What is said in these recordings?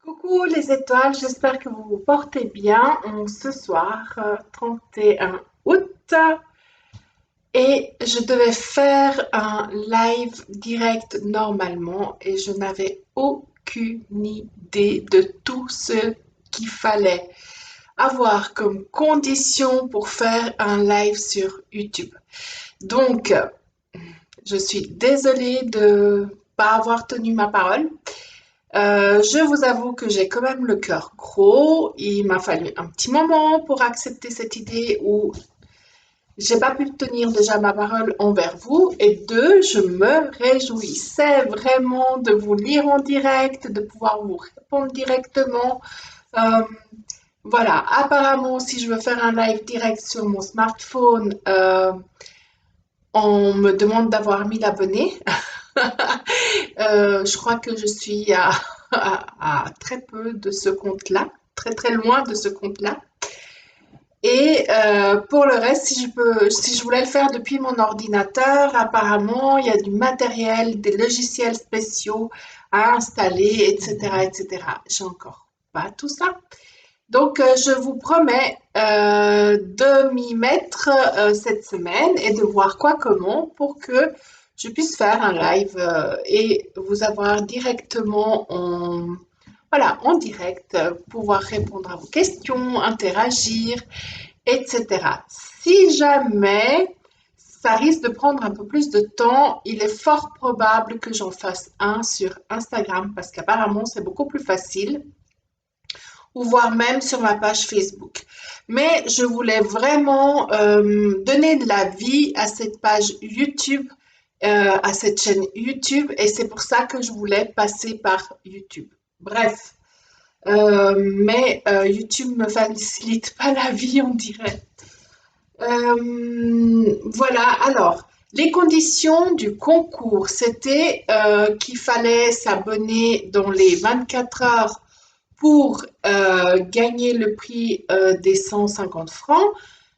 Coucou les étoiles, j'espère que vous vous portez bien. Ce soir, 31 août, et je devais faire un live direct normalement et je n'avais aucune idée de tout ce qu'il fallait avoir comme condition pour faire un live sur YouTube. Donc, je suis désolée de pas avoir tenu ma parole. Je vous avoue que j'ai quand même le cœur gros. Il m'a fallu un petit moment pour accepter cette idée où j'ai pas pu tenir déjà ma parole envers vous. Et deux, je me réjouissais vraiment de vous lire en direct, de pouvoir vous répondre directement. Euh, voilà, apparemment, si je veux faire un live direct sur mon smartphone, on me demande d'avoir 1000 abonnés. Je crois que je suis à très peu de ce compte-là, très très loin de ce compte-là. Et pour le reste, si je voulais le faire depuis mon ordinateur, apparemment, il y a du matériel, des logiciels spéciaux à installer, etc., etc. J'ai encore pas tout ça. Donc, je vous promets de m'y mettre cette semaine et de voir quoi comment pour que je puisse faire un live et vous avoir directement voilà, en direct, pouvoir répondre à vos questions, interagir, etc. Si jamais ça risque de prendre un peu plus de temps, il est fort probable que j'en fasse un sur Instagram parce qu'apparemment c'est beaucoup plus facile ou voire même sur ma page Facebook. Mais je voulais vraiment donner de la vie à cette page YouTube, à cette chaîne YouTube, et c'est pour ça que je voulais passer par YouTube. Bref, mais YouTube me facilite pas la vie, on dirait. Voilà, alors, les conditions du concours, c'était qu'il fallait s'abonner dans les 24 heures pour gagner le prix des 150 francs,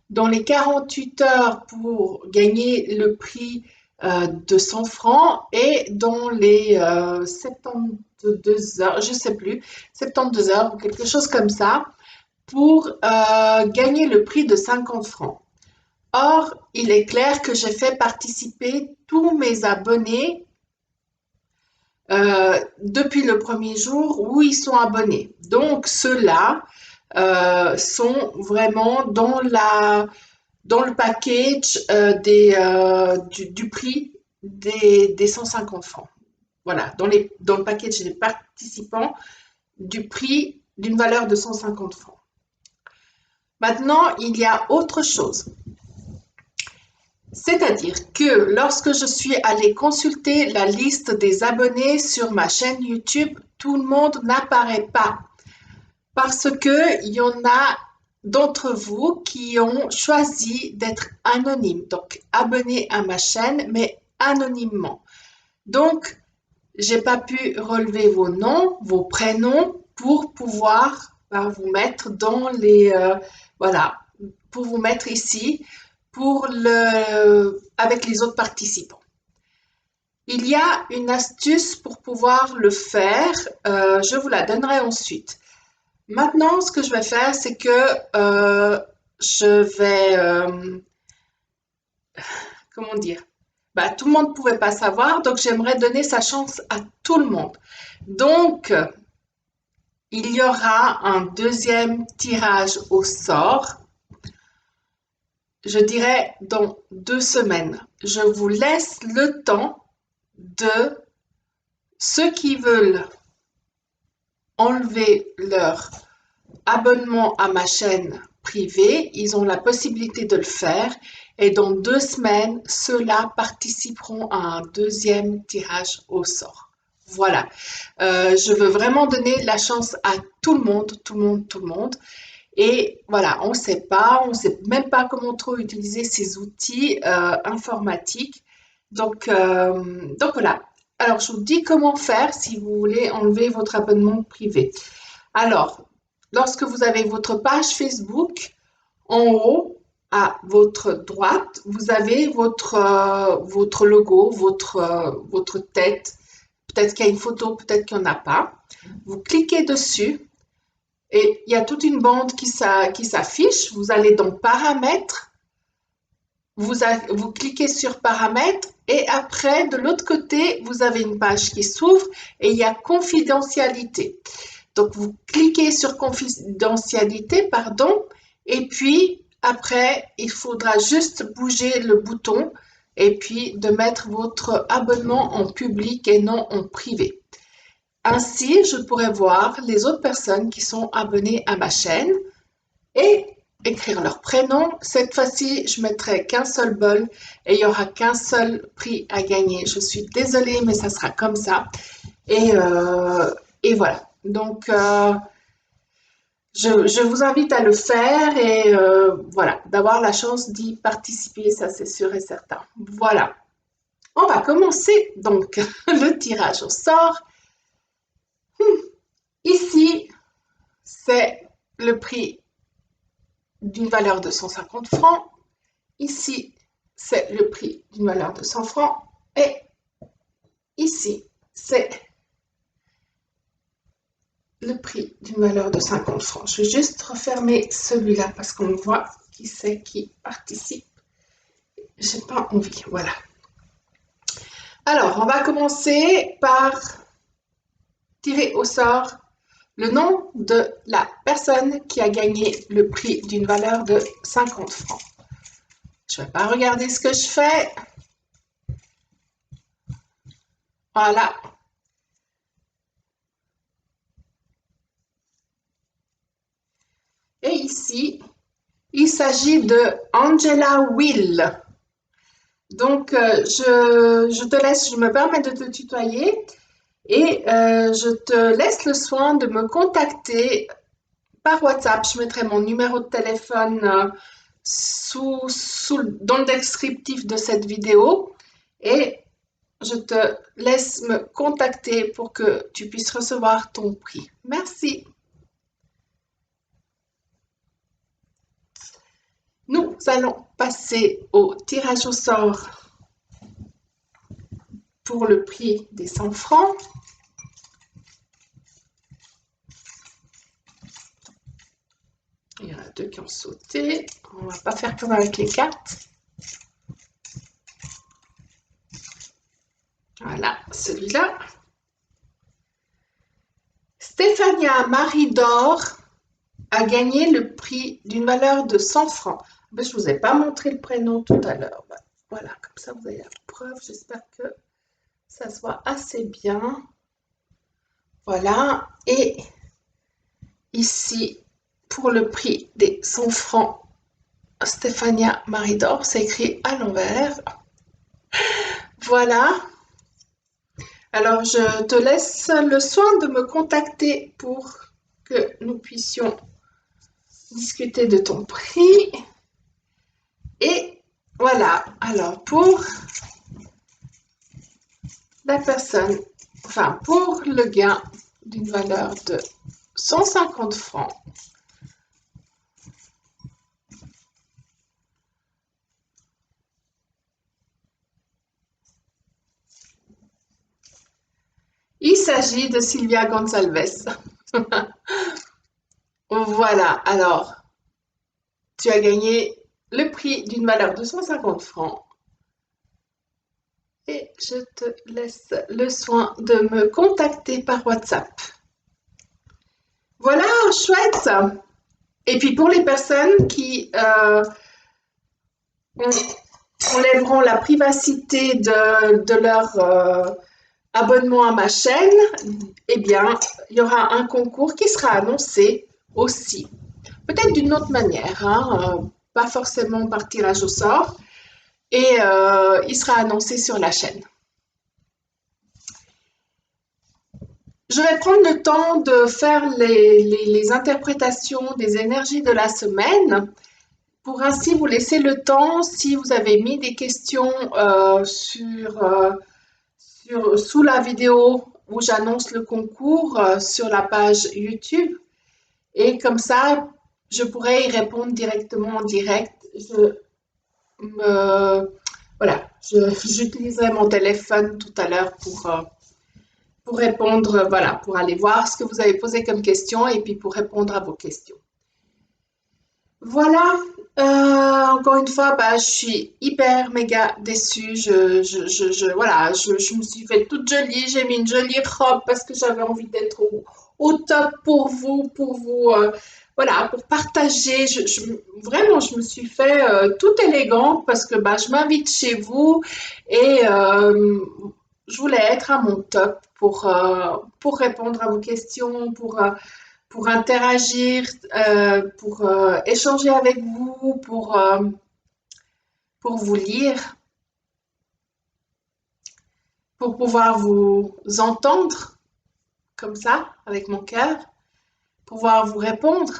dans les 48 heures pour gagner le prix de 100 francs et dans les 72 heures, je ne sais plus, 72 heures ou quelque chose comme ça, pour gagner le prix de 50 francs. Or, il est clair que j'ai fait participer tous mes abonnés depuis le premier jour où ils sont abonnés. Donc, ceux-là sont vraiment dans le package du prix des 150 francs. Voilà, dans le package des participants du prix d'une valeur de 150 francs. Maintenant, il y a autre chose. C'est-à-dire que lorsque je suis allée consulter la liste des abonnés sur ma chaîne YouTube, tout le monde n'apparaît pas parce que il y en a d'entre vous qui ont choisi d'être anonymes, donc abonnés à ma chaîne, mais anonymement. Donc, j'ai pas pu relever vos noms, vos prénoms pour pouvoir vous mettre dans voilà, pour vous mettre ici avec les autres participants. Il y a une astuce pour pouvoir le faire, je vous la donnerai ensuite. Maintenant, ce que je vais faire, c'est que je vais, comment dire, tout le monde ne pouvait pas savoir, donc j'aimerais donner sa chance à tout le monde. Donc, il y aura un deuxième tirage au sort, je dirais dans 2 semaines. Je vous laisse le temps de ceux qui veulent enlever leur abonnement à ma chaîne privée, ils ont la possibilité de le faire et dans 2 semaines, ceux-là participeront à un deuxième tirage au sort. Voilà, je veux vraiment donner la chance à tout le monde, tout le monde, tout le monde. Et voilà, on ne sait même pas comment trop utiliser ces outils informatiques. Donc voilà. Alors, je vous dis comment faire si vous voulez enlever votre abonnement privé. Alors, lorsque vous avez votre page Facebook, en haut, à votre droite, vous avez votre logo, votre tête. Peut-être qu'il y a une photo, peut-être qu'il n'y en a pas. Vous cliquez dessus et il y a toute une bande qui s'affiche. Vous allez dans Paramètres, vous cliquez sur Paramètres et après, de l'autre côté, vous avez une page qui s'ouvre et il y a Confidentialité. Donc, vous cliquez sur Confidentialité, pardon, et puis après, il faudra juste bouger le bouton et puis de mettre votre abonnement en public et non en privé. Ainsi, je pourrai voir les autres personnes qui sont abonnées à ma chaîne et écrire leur prénom. Cette fois-ci, je mettrai qu'un seul bol et il n'y aura qu'un seul prix à gagner. Je suis désolée, mais ça sera comme ça. Et voilà. Donc, je vous invite à le faire et voilà, d'avoir la chance d'y participer, ça c'est sûr et certain. Voilà. On va commencer donc le tirage au sort. Ici, c'est le prix d'une valeur de 150 francs. Ici, c'est le prix d'une valeur de 100 francs. Et ici, c'est le prix d'une valeur de 50 francs. Je vais juste refermer celui-là parce qu'on voit qui c'est qui participe. J'ai pas envie, voilà. Alors, on va commencer par tirer au sort le nom de la personne qui a gagné le prix d'une valeur de 50 francs. Je ne vais pas regarder ce que je fais. Voilà. Et ici, il s'agit de Angela Will. Donc, je te laisse, je me permets de te tutoyer et je te laisse le soin de me contacter par WhatsApp. Je mettrai mon numéro de téléphone dans le descriptif de cette vidéo et je te laisse me contacter pour que tu puisses recevoir ton prix. Merci. Nous allons passer au tirage au sort pour le prix des 100 francs. Il y en a deux qui ont sauté. On ne va pas faire comme avec les cartes. Voilà, celui-là. Stéphania Marie d'Or a gagné le prix d'une valeur de 100 francs. Je ne vous ai pas montré le prénom tout à l'heure. Voilà, comme ça vous avez la preuve. J'espère que ça se voit assez bien. Voilà, et ici, pour le prix des 100 francs, Stéphania Marie d'Or, c'est écrit à l'envers. Voilà. Alors, je te laisse le soin de me contacter pour que nous puissions discuter de ton prix. Et voilà. Alors, pour la personne, enfin, pour le gain d'une valeur de 150 francs, il s'agit de Sylvia Gonçalves. Voilà, alors, tu as gagné le prix d'une valeur de 150 francs. Et je te laisse le soin de me contacter par WhatsApp. Voilà, chouette. Et puis pour les personnes qui enlèveront la privacité de leur abonnement à ma chaîne, eh bien, il y aura un concours qui sera annoncé aussi. Peut-être d'une autre manière, hein, pas forcément par tirage au sort. Et il sera annoncé sur la chaîne. Je vais prendre le temps de faire les interprétations des énergies de la semaine pour ainsi vous laisser le temps, si vous avez mis des questions sous la vidéo où j'annonce le concours sur la page YouTube. Et comme ça, je pourrai y répondre directement en direct. Voilà, j'utiliserai mon téléphone tout à l'heure pour répondre, voilà, pour aller voir ce que vous avez posé comme question et puis pour répondre à vos questions. Voilà, encore une fois, bah, je suis hyper méga déçue. Voilà, je me suis fait toute jolie, j'ai mis une jolie robe parce que j'avais envie d'être au top pour vous, voilà, pour partager. Vraiment, je me suis fait toute élégante parce que bah, je m'invite chez vous et je voulais être à mon top pour répondre à vos questions, pour interagir, pour échanger avec vous, pour vous lire, pour pouvoir vous entendre comme ça, avec mon cœur, pouvoir vous répondre.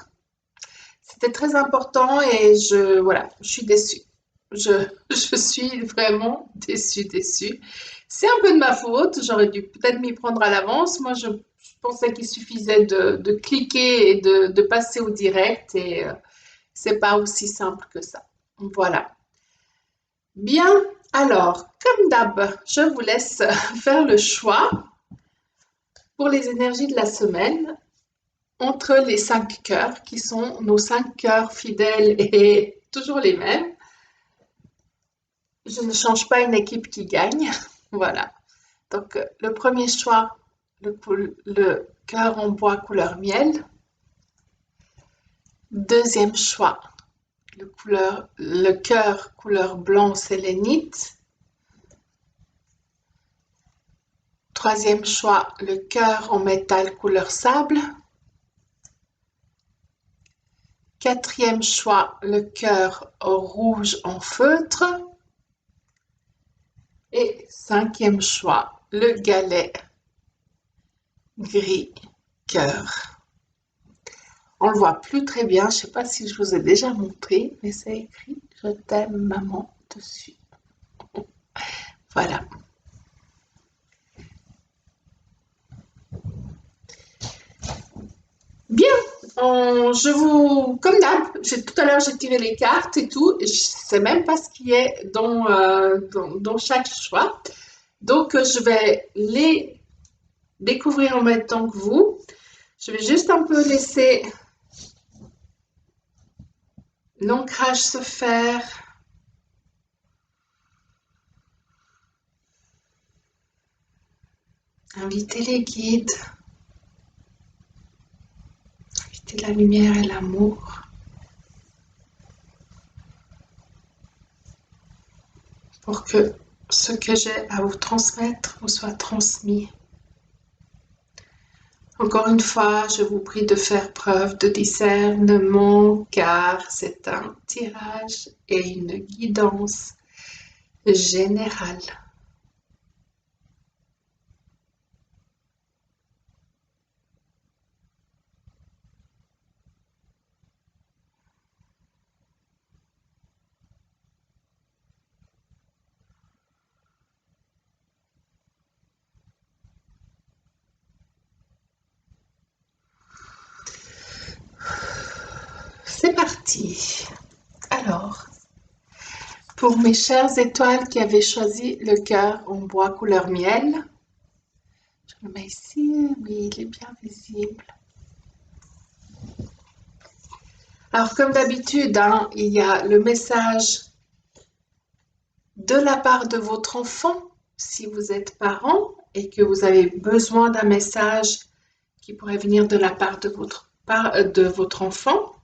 C'était très important et voilà, je suis déçue. Je suis vraiment déçue. C'est un peu de ma faute, j'aurais dû peut-être m'y prendre à l'avance. Moi, je pensais qu'il suffisait de cliquer et de passer au direct et c'est pas aussi simple que ça. Voilà. Bien, alors, comme d'hab, je vous laisse faire le choix pour les énergies de la semaine entre les 5 cœurs qui sont nos 5 cœurs fidèles et toujours les mêmes. Je ne change pas une équipe qui gagne. Voilà. Donc, le premier choix, le cœur en bois couleur miel. Deuxième choix, le cœur couleur blanc sélénite. Troisième choix, le cœur en métal couleur sable. Quatrième choix, le cœur rouge en feutre. Et cinquième choix, le galet gris cœur. On le voit plus très bien, je ne sais pas si je vous ai déjà montré, mais c'est écrit « Je t'aime maman » dessus. Voilà. Bien, comme d'hab, tout à l'heure j'ai tiré les cartes et tout, et je sais même pas ce qui est dans chaque choix. Donc je vais les découvrir en même temps que vous. Je vais juste un peu laisser l'ancrage se faire. Inviter les guides, inviter la lumière et l'amour pour que ce que j'ai à vous transmettre vous soit transmis. Encore une fois, je vous prie de faire preuve de discernement car c'est un tirage et une guidance générale. C'est parti. Alors, pour mes chères étoiles qui avaient choisi le cœur en bois couleur miel, je le mets ici, oui, il est bien visible. Alors, comme d'habitude, hein, il y a le message de la part de votre enfant, si vous êtes parent et que vous avez besoin d'un message qui pourrait venir de la part de votre enfant,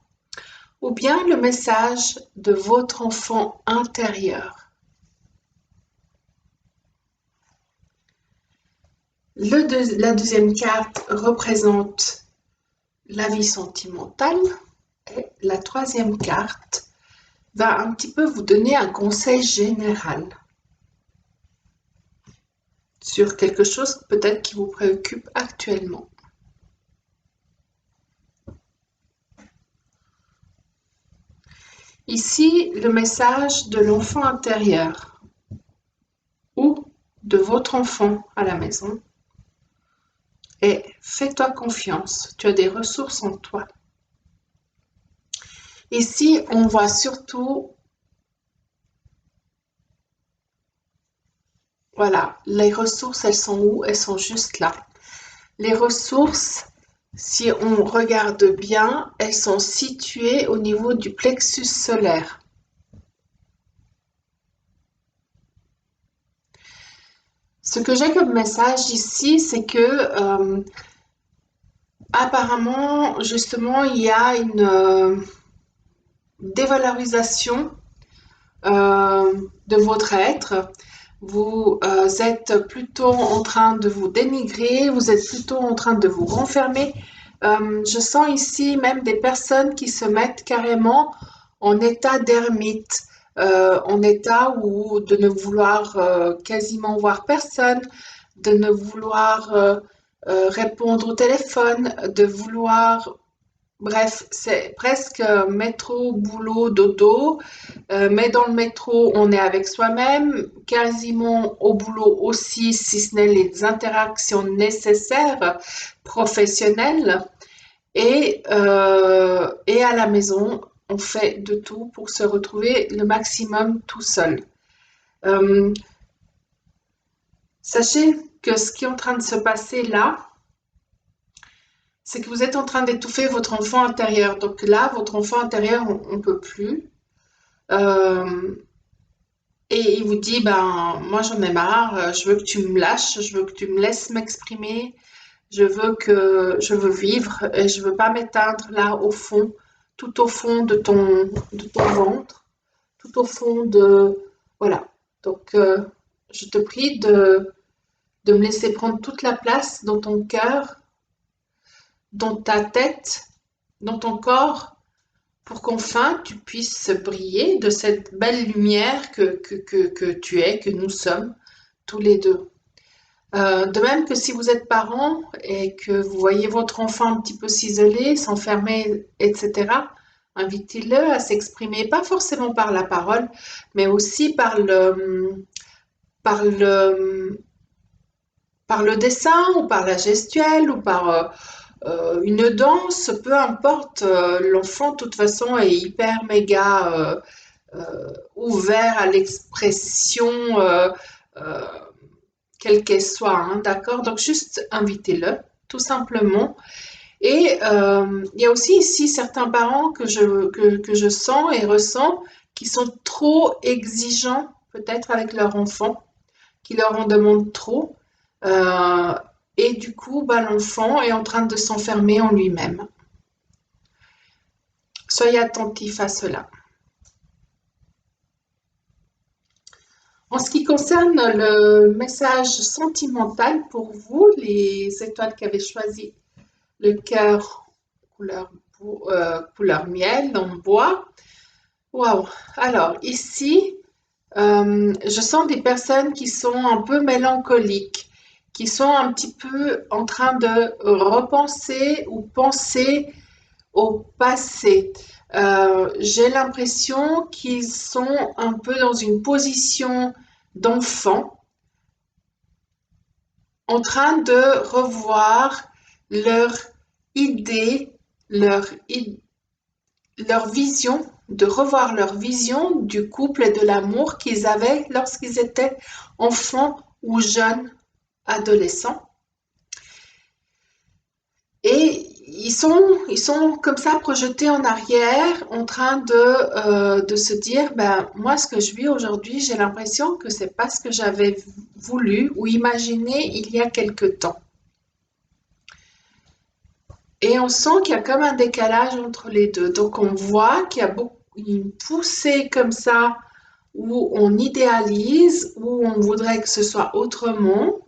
ou bien le message de votre enfant intérieur. La deuxième carte représente la vie sentimentale et la troisième carte va un petit peu vous donner un conseil général sur quelque chose peut-être qui vous préoccupe actuellement. Ici, le message de l'enfant intérieur ou de votre enfant à la maison est fais-toi confiance, tu as des ressources en toi. Ici, on voit surtout Voilà, les ressources, elles sont où? Elles sont juste là. Les ressources, si on regarde bien, elles sont situées au niveau du plexus solaire. Ce que j'ai comme message ici, c'est que apparemment, justement, il y a une dévalorisation de votre être. Vous êtes plutôt en train de vous dénigrer, vous êtes plutôt en train de vous renfermer. Je sens ici même des personnes qui se mettent carrément en état d'ermite, en état où de ne vouloir quasiment voir personne, de ne vouloir répondre au téléphone, de vouloir... Bref, c'est presque métro, boulot, dodo. Mais dans le métro, on est avec soi-même, quasiment au boulot aussi, si ce n'est les interactions nécessaires, professionnelles. Et à la maison, on fait de tout pour se retrouver le maximum tout seul. Euh, Sachez que ce qui est en train de se passer là, c'est que vous êtes en train d'étouffer votre enfant intérieur. Donc là, votre enfant intérieur, on ne peut plus. Euh, Et il vous dit, ben, moi j'en ai marre, je veux que tu me lâches, je veux que tu me laisses m'exprimer, je veux vivre et je veux pas m'éteindre là au fond, tout au fond de ton ventre, tout au fond de, voilà. Donc, je te prie de me laisser prendre toute la place dans ton cœur, dans ta tête, dans ton corps, pour qu'enfin tu puisses briller de cette belle lumière que tu es, que nous sommes tous les deux. De même que si vous êtes parent et que vous voyez votre enfant un petit peu s'isoler, s'enfermer, etc., invitez-le à s'exprimer, pas forcément par la parole, mais aussi par le, par le dessin ou par la gestuelle ou par une danse, peu importe. L'enfant, de toute façon, est hyper méga ouvert à l'expression, euh, quelle qu'elle soit, hein, d'accord? Donc, juste invitez-le, tout simplement. Et il y a aussi ici certains parents que je sens et ressens qui sont trop exigeants, peut-être, avec leur enfant, qui leur en demandent trop. Euh, et du coup, bah, l'enfant est en train de s'enfermer en lui-même. Soyez attentifs à cela. En ce qui concerne le message sentimental pour vous, les étoiles qui avaient choisi le cœur couleur, couleur miel en bois, waouh! Alors ici, je sens des personnes qui sont un peu mélancoliques, qui sont un petit peu en train de repenser ou penser au passé. J'ai l'impression qu'ils sont un peu dans une position d'enfant, en train de revoir leur idée, leur, leur vision, de revoir leur vision du couple et de l'amour qu'ils avaient lorsqu'ils étaient enfants ou jeunes adolescents. Et ils sont comme ça projetés en arrière, en train de se dire, ben, moi, ce que je vis aujourd'hui, j'ai l'impression que c'est pas ce que j'avais voulu ou imaginé il y a quelque temps. Et on sent qu'il y a comme un décalage entre les deux. Donc on voit qu'il y a beaucoup, une poussée comme ça où on idéalise, où on voudrait que ce soit autrement.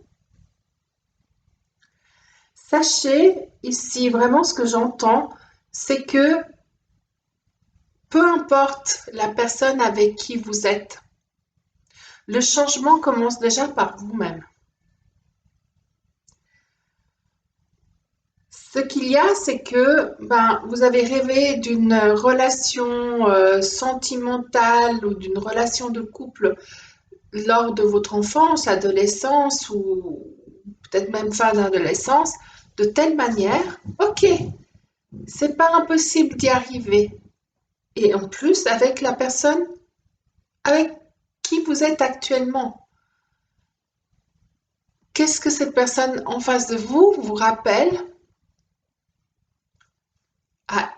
Sachez ici vraiment ce que j'entends, c'est que peu importe la personne avec qui vous êtes, le changement commence déjà par vous-même. Ce qu'il y a, c'est que ben, vous avez rêvé d'une relation sentimentale ou d'une relation de couple lors de votre enfance, adolescence ou peut-être même fin d'adolescence, de telle manière, ok, c'est pas impossible d'y arriver. Et en plus, avec la personne avec qui vous êtes actuellement. Qu'est-ce que cette personne en face de vous vous rappelle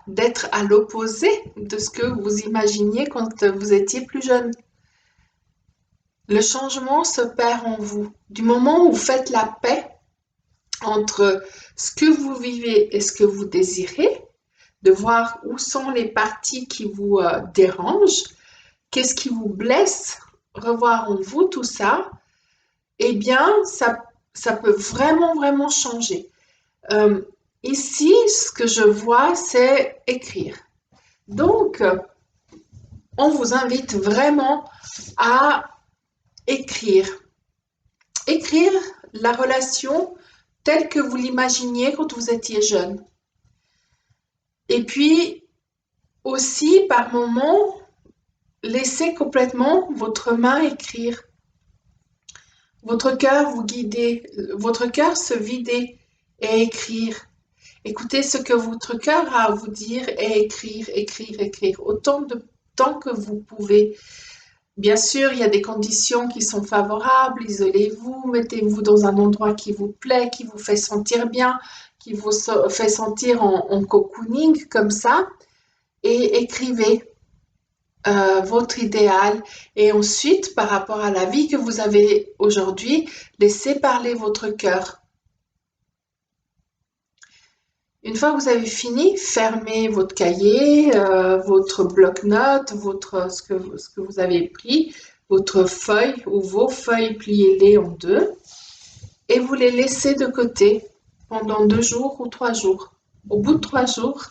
d'être à l'opposé de ce que vous imaginiez quand vous étiez plus jeune? Le changement s'opère en vous. Du moment où vous faites la paix entre ce que vous vivez et ce que vous désirez, de voir où sont les parties qui vous dérangent, qu'est-ce qui vous blesse, revoir en vous tout ça, eh bien, ça peut vraiment, vraiment changer. Euh, Ici, ce que je vois, c'est écrire. Donc, on vous invite vraiment à écrire. Écrire la relation telle que vous l'imaginiez quand vous étiez jeune. Et puis, aussi, par moments, laissez complètement votre main écrire. Votre cœur vous guider, votre cœur se vider et écrire. Écoutez ce que votre cœur a à vous dire et écrire, écrire, écrire, autant de temps que vous pouvez. Bien sûr, il y a des conditions qui sont favorables, isolez-vous, mettez-vous dans un endroit qui vous plaît, qui vous fait sentir bien, qui vous fait sentir en cocooning comme ça, et écrivez votre idéal. Et ensuite, par rapport à la vie que vous avez aujourd'hui, laissez parler votre cœur. Une fois que vous avez fini, fermez votre cahier, votre bloc-notes, ce que vous avez pris, votre feuille ou vos feuilles, pliez-les en deux et vous les laissez de côté pendant 2 jours ou 3 jours. Au bout de 3 jours,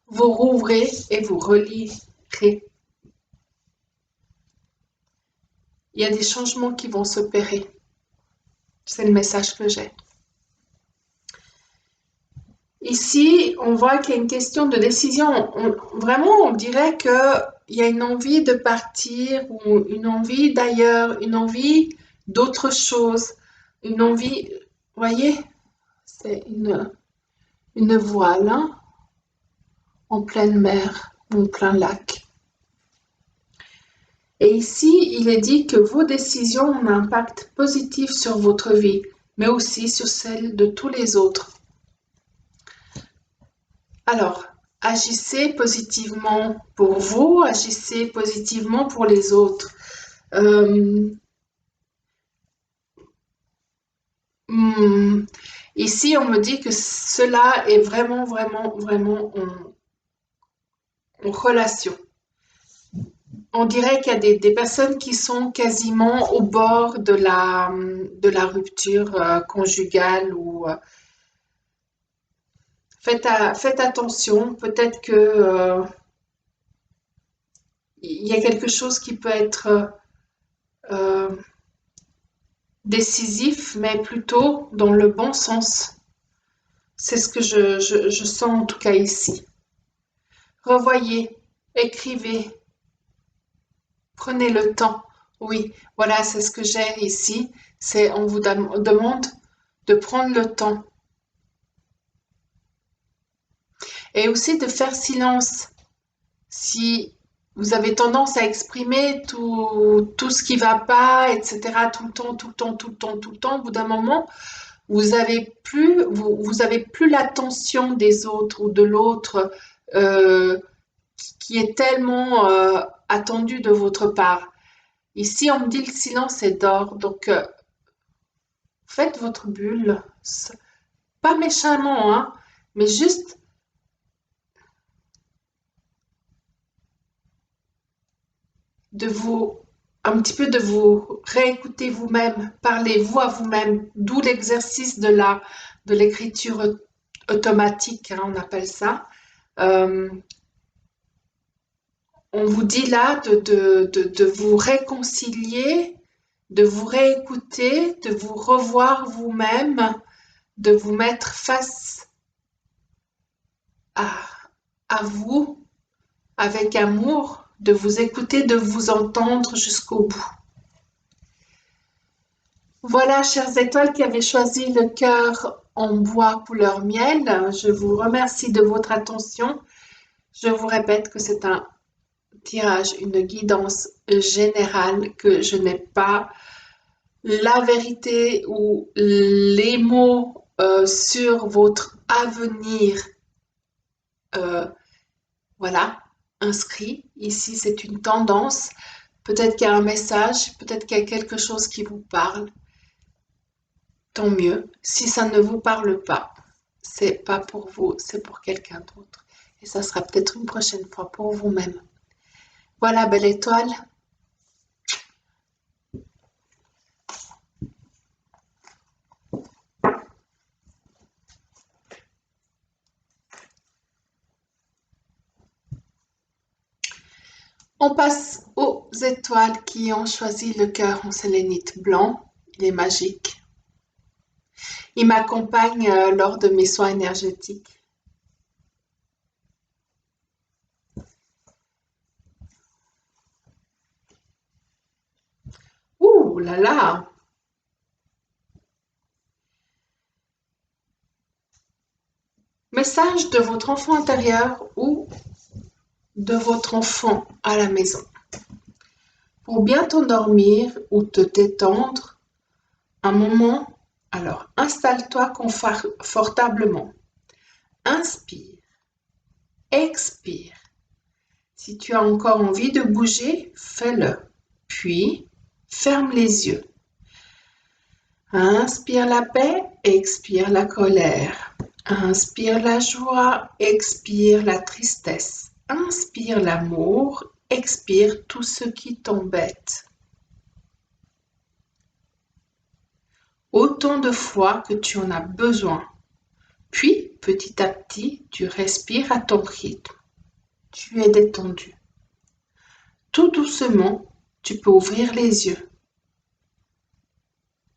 vous rouvrez et vous relirez. Il y a des changements qui vont s'opérer. C'est le message que j'ai. Ici, on voit qu'il y a une question de décision. Vraiment, on dirait qu'il y a une envie de partir ou une envie d'ailleurs, une envie d'autre chose, une envie, vous voyez, c'est une voile hein, en pleine mer, en plein lac. Et ici, il est dit que vos décisions ont un impact positif sur votre vie, mais aussi sur celle de tous les autres. Alors, agissez positivement pour vous, agissez positivement pour les autres. Euh, hmm, Ici, on me dit que cela est vraiment, vraiment, vraiment en relation. On dirait qu'il y a des personnes qui sont quasiment au bord de la rupture conjugale ou faites attention, peut-être que il y a quelque chose qui peut être euh, décisif, mais plutôt dans le bon sens. C'est ce que je sens en tout cas ici. Revoyez, écrivez, prenez le temps. Oui, voilà, c'est ce que j'ai ici. C'est on vous demande de prendre le temps et aussi de faire silence. Si vous avez tendance à exprimer tout ce qui va pas, etc., tout le temps, tout le temps, tout le temps, tout le temps, au bout d'un moment, vous avez plus l'attention des autres ou de l'autre euh, qui est tellement attendu de votre part. Ici, on me dit le silence est d'or, donc faites votre bulle, pas méchamment, hein, mais juste de vous, un petit peu de vous réécouter vous-même, parlez-vous à vous-même, d'où l'exercice de l'écriture automatique, hein, on appelle ça. Euh, on vous dit là de vous réconcilier, de vous réécouter, de vous revoir vous-même, de vous mettre face à, à vous avec amour, de vous écouter, de vous entendre jusqu'au bout. Voilà, chères étoiles qui avez choisi le cœur en bois couleur miel, je vous remercie de votre attention. Je vous répète que c'est un tirage, une guidance générale, que je n'ai pas la vérité ou les mots sur votre avenir, euh, voilà, inscrit. Ici, c'est une tendance. Peut-être qu'il y a un message, peut-être qu'il y a quelque chose qui vous parle. Tant mieux. Si ça ne vous parle pas, c'est pas pour vous, c'est pour quelqu'un d'autre. Et ça sera peut-être une prochaine fois pour vous-même. Voilà, belle étoile. On passe aux étoiles qui ont choisi le cœur en sélénite blanc. Il est magique. Il m'accompagne lors de mes soins énergétiques. Ouh là là! Message de votre enfant intérieur ou de votre enfant à la maison. Pour bien t'endormir ou te détendre, un moment, alors installe-toi confortablement. Inspire, expire. Si tu as encore envie de bouger, fais-le. Puis, ferme les yeux. Inspire la paix, expire la colère. Inspire la joie, expire la tristesse. Inspire l'amour, expire tout ce qui t'embête. Autant de fois que tu en as besoin. Puis, petit à petit, tu respires à ton rythme. Tu es détendu. Tout doucement, tu peux ouvrir les yeux.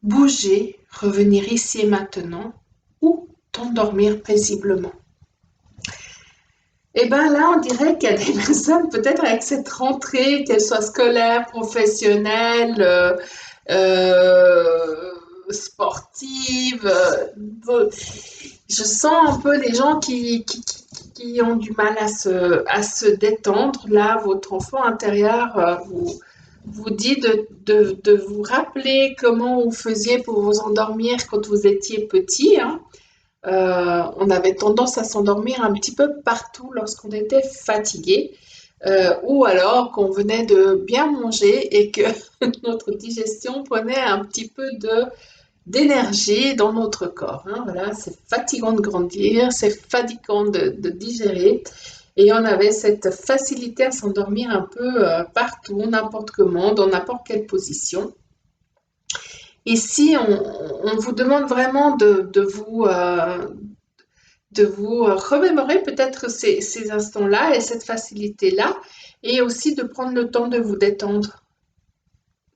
Bouger, revenir ici et maintenant ou t'endormir paisiblement. Et bien là, on dirait qu'il y a des personnes, peut-être avec cette rentrée, qu'elle soit scolaire, professionnelle, sportive, je sens un peu les gens qui ont du mal à se détendre. Là, votre enfant intérieur vous dit de vous rappeler comment vous faisiez pour vous endormir quand vous étiez petit, hein. On avait tendance à s'endormir un petit peu partout lorsqu'on était fatigué, ou alors qu'on venait de bien manger et que notre digestion prenait un petit peu d'énergie dans notre corps, hein. Voilà, c'est fatigant de grandir, c'est fatigant de digérer. Et on avait cette facilité à s'endormir un peu partout, n'importe comment, dans n'importe quelle position. Ici, on vous demande vraiment de vous remémorer peut-être ces instants-là et cette facilité-là, et aussi de prendre le temps de vous détendre.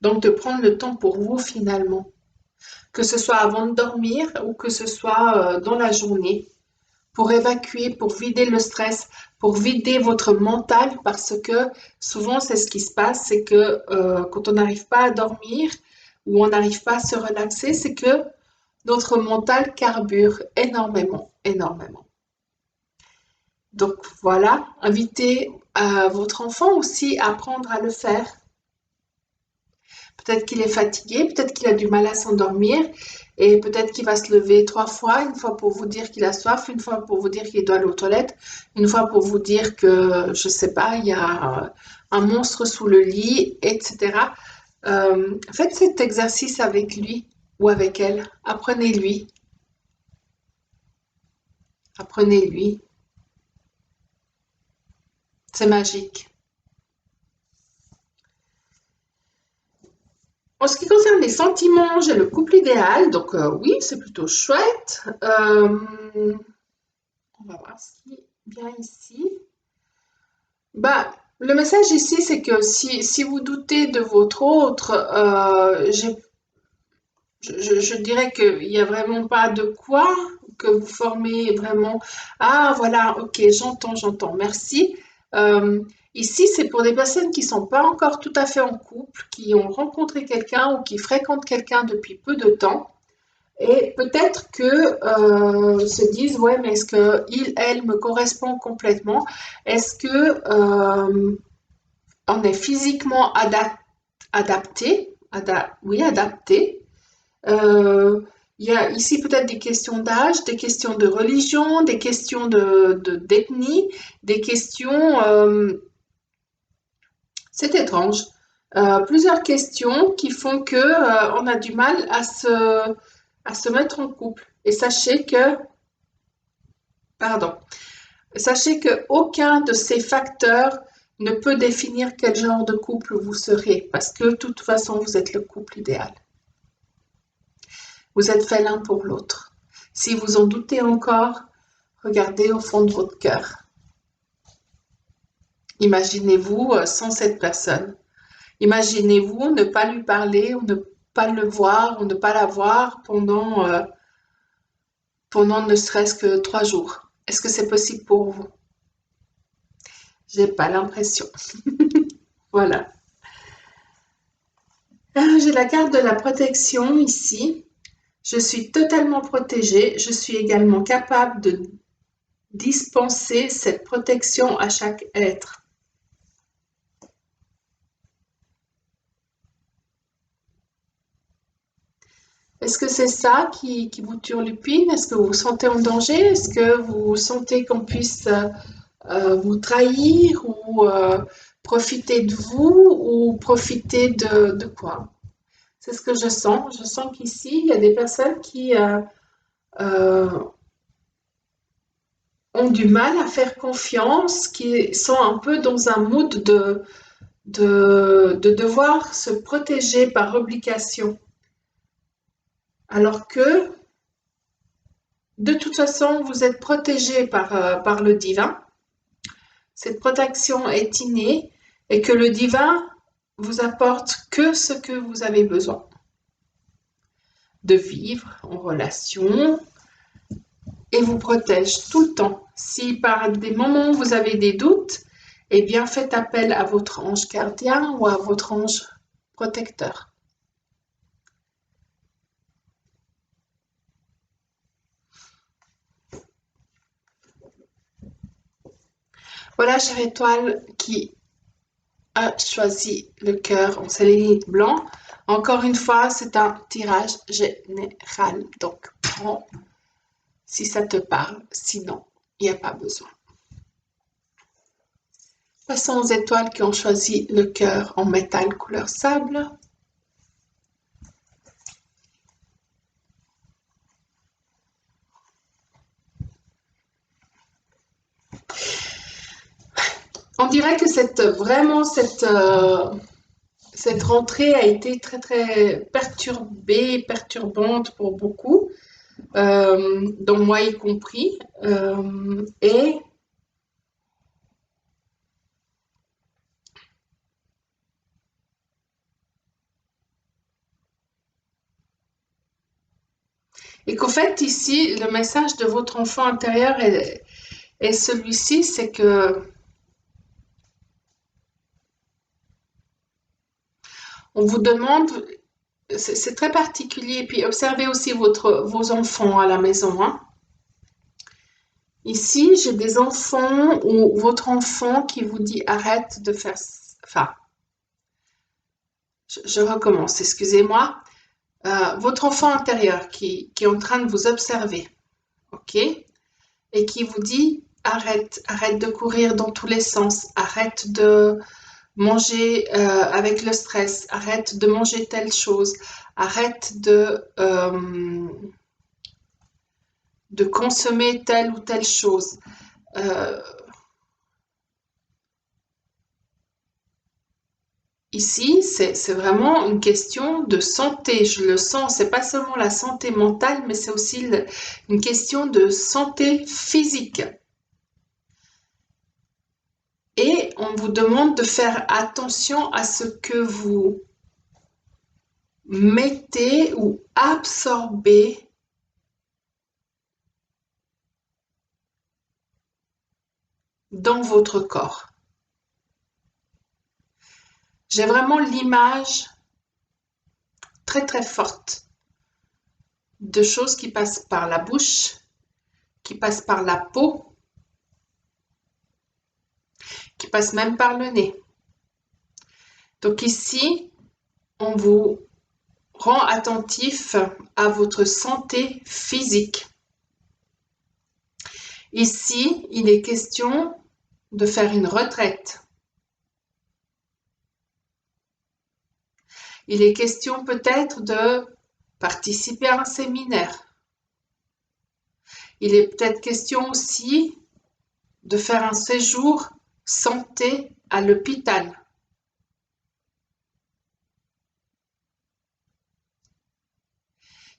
Donc de prendre le temps pour vous finalement, que ce soit avant de dormir ou que ce soit dans la journée, pour évacuer, pour vider le stress, pour vider votre mental, parce que souvent c'est ce qui se passe, c'est que quand on n'arrive pas à dormir ou on n'arrive pas à se relaxer, c'est que notre mental carbure énormément, énormément. Donc voilà, invitez votre enfant aussi à apprendre à le faire. Peut-être qu'il est fatigué, peut-être qu'il a du mal à s'endormir et peut-être qu'il va se lever 3 fois, une fois pour vous dire qu'il a soif, une fois pour vous dire qu'il doit aller aux toilettes, une fois pour vous dire que, je sais pas, il y a un monstre sous le lit, etc. Faites cet exercice avec lui ou avec elle. Apprenez-lui, apprenez-lui. C'est magique. En ce qui concerne les sentiments, j'ai le couple idéal, donc oui, c'est plutôt chouette. On va voir ce qui vient ici. Bah, le message ici, c'est que si vous doutez de votre autre, je dirais qu'il n'y a vraiment pas de quoi que vous formez vraiment. Ah, voilà, ok, j'entends, merci. Euh, Ici, c'est pour des personnes qui sont pas encore tout à fait en couple, qui ont rencontré quelqu'un ou qui fréquentent quelqu'un depuis peu de temps. Et peut-être que se disent, ouais, mais est-ce que il, elle me correspond complètement? Est-ce que on est physiquement adapté, oui, adapté, Euh, il y a ici peut-être des questions d'âge, des questions de religion, des questions d'ethnie, des questions... c'est étrange. Plusieurs questions qui font que on a du mal à se mettre en couple. Et pardon, sachez que aucun de ces facteurs ne peut définir quel genre de couple vous serez, parce que de toute façon, vous êtes le couple idéal. Vous êtes fait l'un pour l'autre. Si vous en doutez encore, regardez au fond de votre cœur. Imaginez-vous sans cette personne. Imaginez-vous ne pas lui parler ou ne pas le voir ou ne pas la voir pendant ne serait-ce que 3 jours. Est-ce que c'est possible pour vous? J'ai pas l'impression. Voilà. J'ai la carte de la protection ici. Je suis totalement protégée. Je suis également capable de dispenser cette protection à chaque être. Est-ce que c'est ça qui vous turlupine? Est-ce que vous vous sentez en danger? Est-ce que vous sentez qu'on puisse vous trahir ou profiter de vous ou profiter de quoi? C'est ce que je sens. Je sens qu'ici, il y a des personnes qui euh, ont du mal à faire confiance, qui sont un peu dans un mood de devoir se protéger par obligation. Alors que, de toute façon, vous êtes protégé par le divin. Cette protection est innée et que le divin vous apporte que ce que vous avez besoin de vivre en relation et vous protège tout le temps. Si par des moments vous avez des doutes, eh bien faites appel à votre ange gardien ou à votre ange protecteur. Voilà, chère étoile qui a choisi le cœur en sélénite blanc. Encore une fois, c'est un tirage général. Donc, prends si ça te parle. Sinon, il n'y a pas besoin. Passons aux étoiles qui ont choisi le cœur en métal couleur sable. On dirait que cette rentrée a été très très perturbée, perturbante pour beaucoup, dont moi y compris. Et qu'au fait, ici, le message de votre enfant intérieur est celui-ci, c'est que on vous demande, c'est très particulier, puis observez aussi vos enfants à la maison, hein. Ici, j'ai des enfants ou votre enfant qui vous dit arrête de faire, enfin, je recommence, excusez-moi. Votre enfant intérieur qui est en train de vous observer, ok? Et qui vous dit arrête de courir dans tous les sens, arrête de manger avec le stress, arrête de manger telle chose, arrête de consommer telle ou telle chose. Euh, Ici, c'est vraiment une question de santé. Je le sens, c'est pas seulement la santé mentale, mais c'est aussi une question de santé physique. Et on vous demande de faire attention à ce que vous mettez ou absorbez dans votre corps. J'ai vraiment l'image très très forte de choses qui passent par la bouche, qui passent par la peau, qui passent même par le nez. Donc ici, on vous rend attentif à votre santé physique. Ici, il est question de faire une retraite. Il est question peut-être de participer à un séminaire. Il est peut-être question aussi de faire un séjour santé à l'hôpital.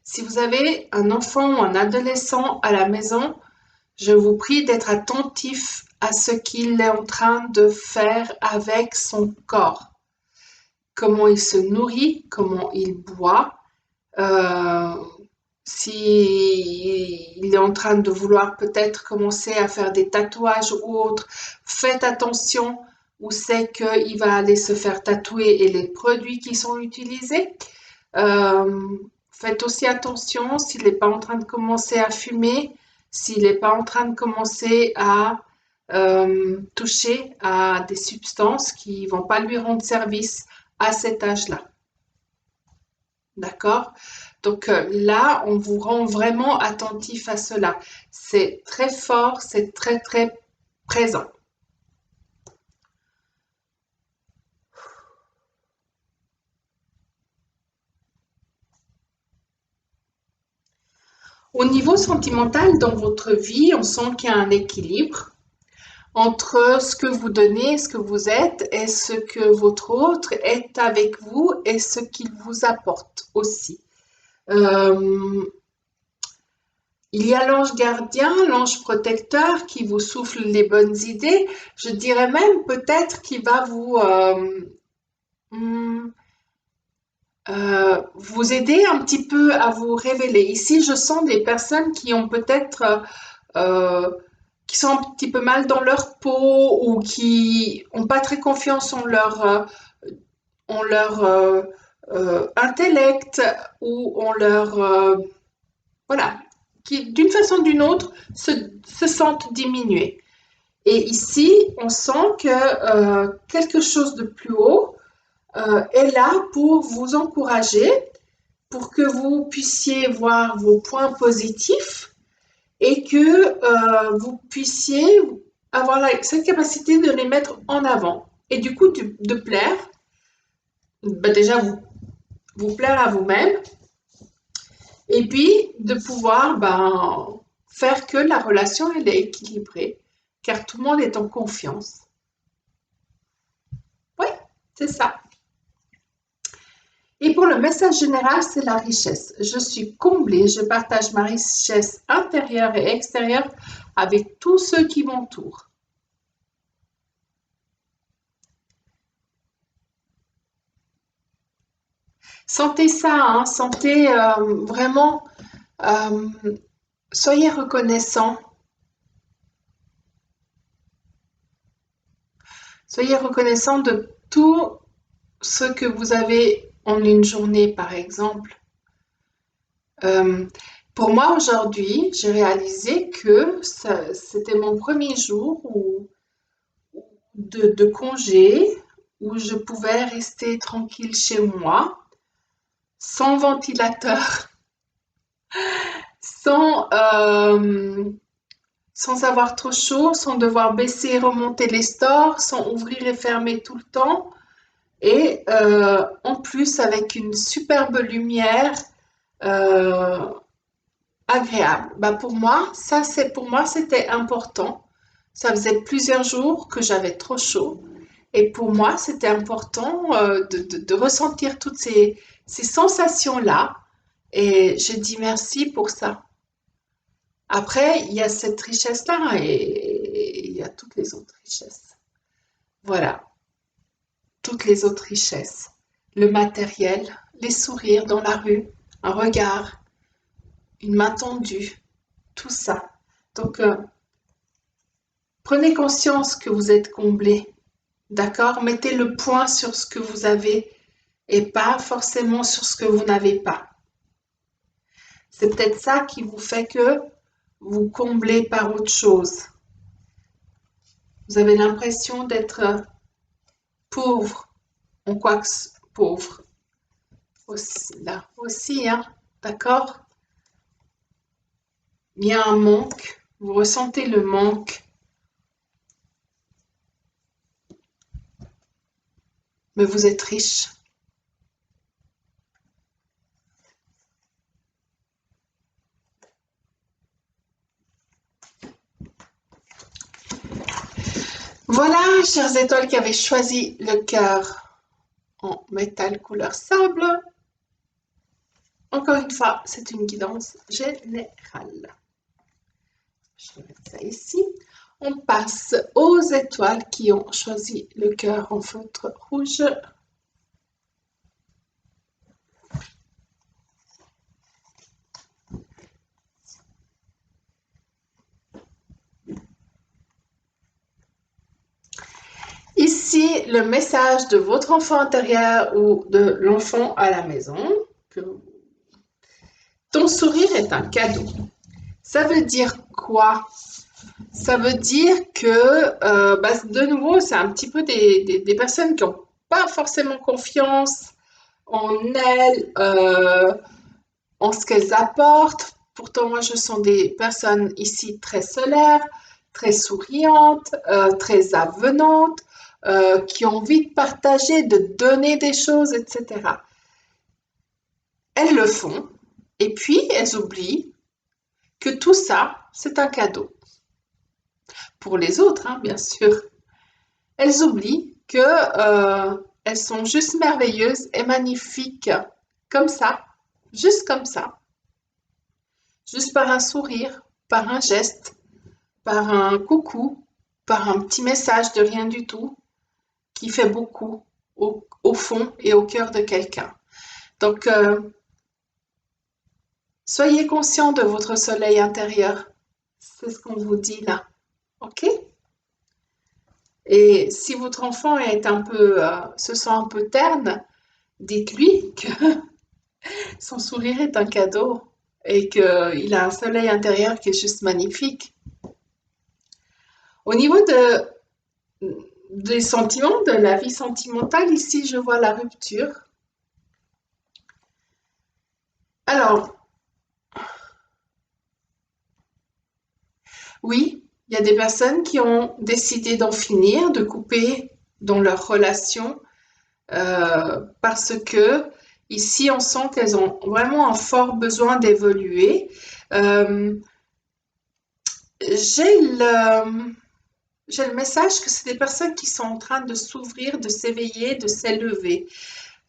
Si vous avez un enfant ou un adolescent à la maison, je vous prie d'être attentif à ce qu'il est en train de faire avec son corps. Comment il se nourrit, comment il boit, euh, s'il est en train de vouloir peut-être commencer à faire des tatouages ou autre, faites attention où c'est qu'il va aller se faire tatouer et les produits qui sont utilisés. Euh, Faites aussi attention s'il n'est pas en train de commencer à fumer, s'il n'est pas en train de commencer à toucher à des substances qui ne vont pas lui rendre service à cet âge-là. D'accord? Donc là, on vous rend vraiment attentif à cela. C'est très fort, c'est très très présent. Au niveau sentimental, dans votre vie, on sent qu'il y a un équilibre entre ce que vous donnez, ce que vous êtes, et ce que votre autre est avec vous et ce qu'il vous apporte aussi. Euh, il y a l'ange gardien, l'ange protecteur qui vous souffle les bonnes idées. Je dirais même peut-être qu'il va hmm, vous aider un petit peu à vous révéler. Ici, je sens des personnes qui ont peut-être euh, qui sont un petit peu mal dans leur peau ou qui n'ont pas très confiance en leur intellect ou en leur voilà, qui d'une façon ou d'une autre se sentent diminués. Et ici, on sent que quelque chose de plus haut est là pour vous encourager, pour que vous puissiez voir vos points positifs et que vous puissiez avoir cette capacité de les mettre en avant et du coup de plaire, bah déjà vous plaire à vous-même et puis de pouvoir faire que la relation elle est équilibrée car tout le monde est en confiance. Oui, c'est ça. Et pour le message général, c'est la richesse. Je suis comblée, je partage ma richesse intérieure et extérieure avec tous ceux qui m'entourent. Sentez ça, hein, sentez vraiment, euh, soyez reconnaissant. Soyez reconnaissant de tout ce que vous avez en une journée, par exemple. Euh, pour moi, aujourd'hui, j'ai réalisé que c'était mon premier jour de congé où je pouvais rester tranquille chez moi, sans ventilateur, sans, sans avoir trop chaud, sans devoir baisser et remonter les stores, sans ouvrir et fermer tout le temps. Et en plus, avec une superbe lumière euh, agréable. Bah pour moi, pour moi, c'était important. Ça faisait plusieurs jours que j'avais trop chaud. Et pour moi, c'était important de ressentir toutes ces sensations-là. Et je dis merci pour ça. Après, il y a cette richesse-là et il y a toutes les autres richesses. Voilà, toutes les autres richesses. Le matériel, les sourires dans la rue, un regard, une main tendue, tout ça. Donc, prenez conscience que vous êtes comblé, d'accord? Mettez le point sur ce que vous avez et pas forcément sur ce que vous n'avez pas. C'est peut-être ça qui vous fait que vous comblez par autre chose. Vous avez l'impression d'être pauvre, en quoi que pauvre. Aussi, là aussi, hein, d'accord? Il y a un manque, vous ressentez le manque, mais vous êtes riche. Voilà, chères étoiles qui avez choisi le cœur en métal couleur sable. Encore une fois, c'est une guidance générale. Je vais mettre ça ici. On passe aux étoiles qui ont choisi le cœur en feutre rouge. Ici, le message de votre enfant intérieur ou de l'enfant à la maison. Ton sourire est un cadeau. Ça veut dire quoi? Ça veut dire que, de nouveau, c'est un petit peu des personnes qui n'ont pas forcément confiance en elles, en ce qu'elles apportent. Pourtant, moi, je sens des personnes ici très solaires, très souriantes, très avenantes, qui ont envie de partager, de donner des choses, etc. Elles le font, et puis elles oublient que tout ça, c'est un cadeau. Pour les autres, hein, bien sûr. Elles oublient que elles sont juste merveilleuses et magnifiques, comme ça, juste comme ça, juste par un sourire, par un geste, par un coucou, par un petit message de rien du tout, qui fait beaucoup au fond et au cœur de quelqu'un. Donc, soyez conscient de votre soleil intérieur. C'est ce qu'on vous dit là. OK? Et si votre enfant est un peu, se sent un peu terne, dites-lui que son sourire est un cadeau et qu'il a un soleil intérieur qui est juste magnifique. Au niveau des sentiments, de la vie sentimentale, ici je vois la rupture. Alors, oui, il y a des personnes qui ont décidé d'en finir, de couper dans leur relation parce que ici on sent qu'elles ont vraiment un fort besoin d'évoluer. Euh, j'ai le, j'ai le message que c'est des personnes qui sont en train de s'ouvrir, de s'éveiller, de s'élever.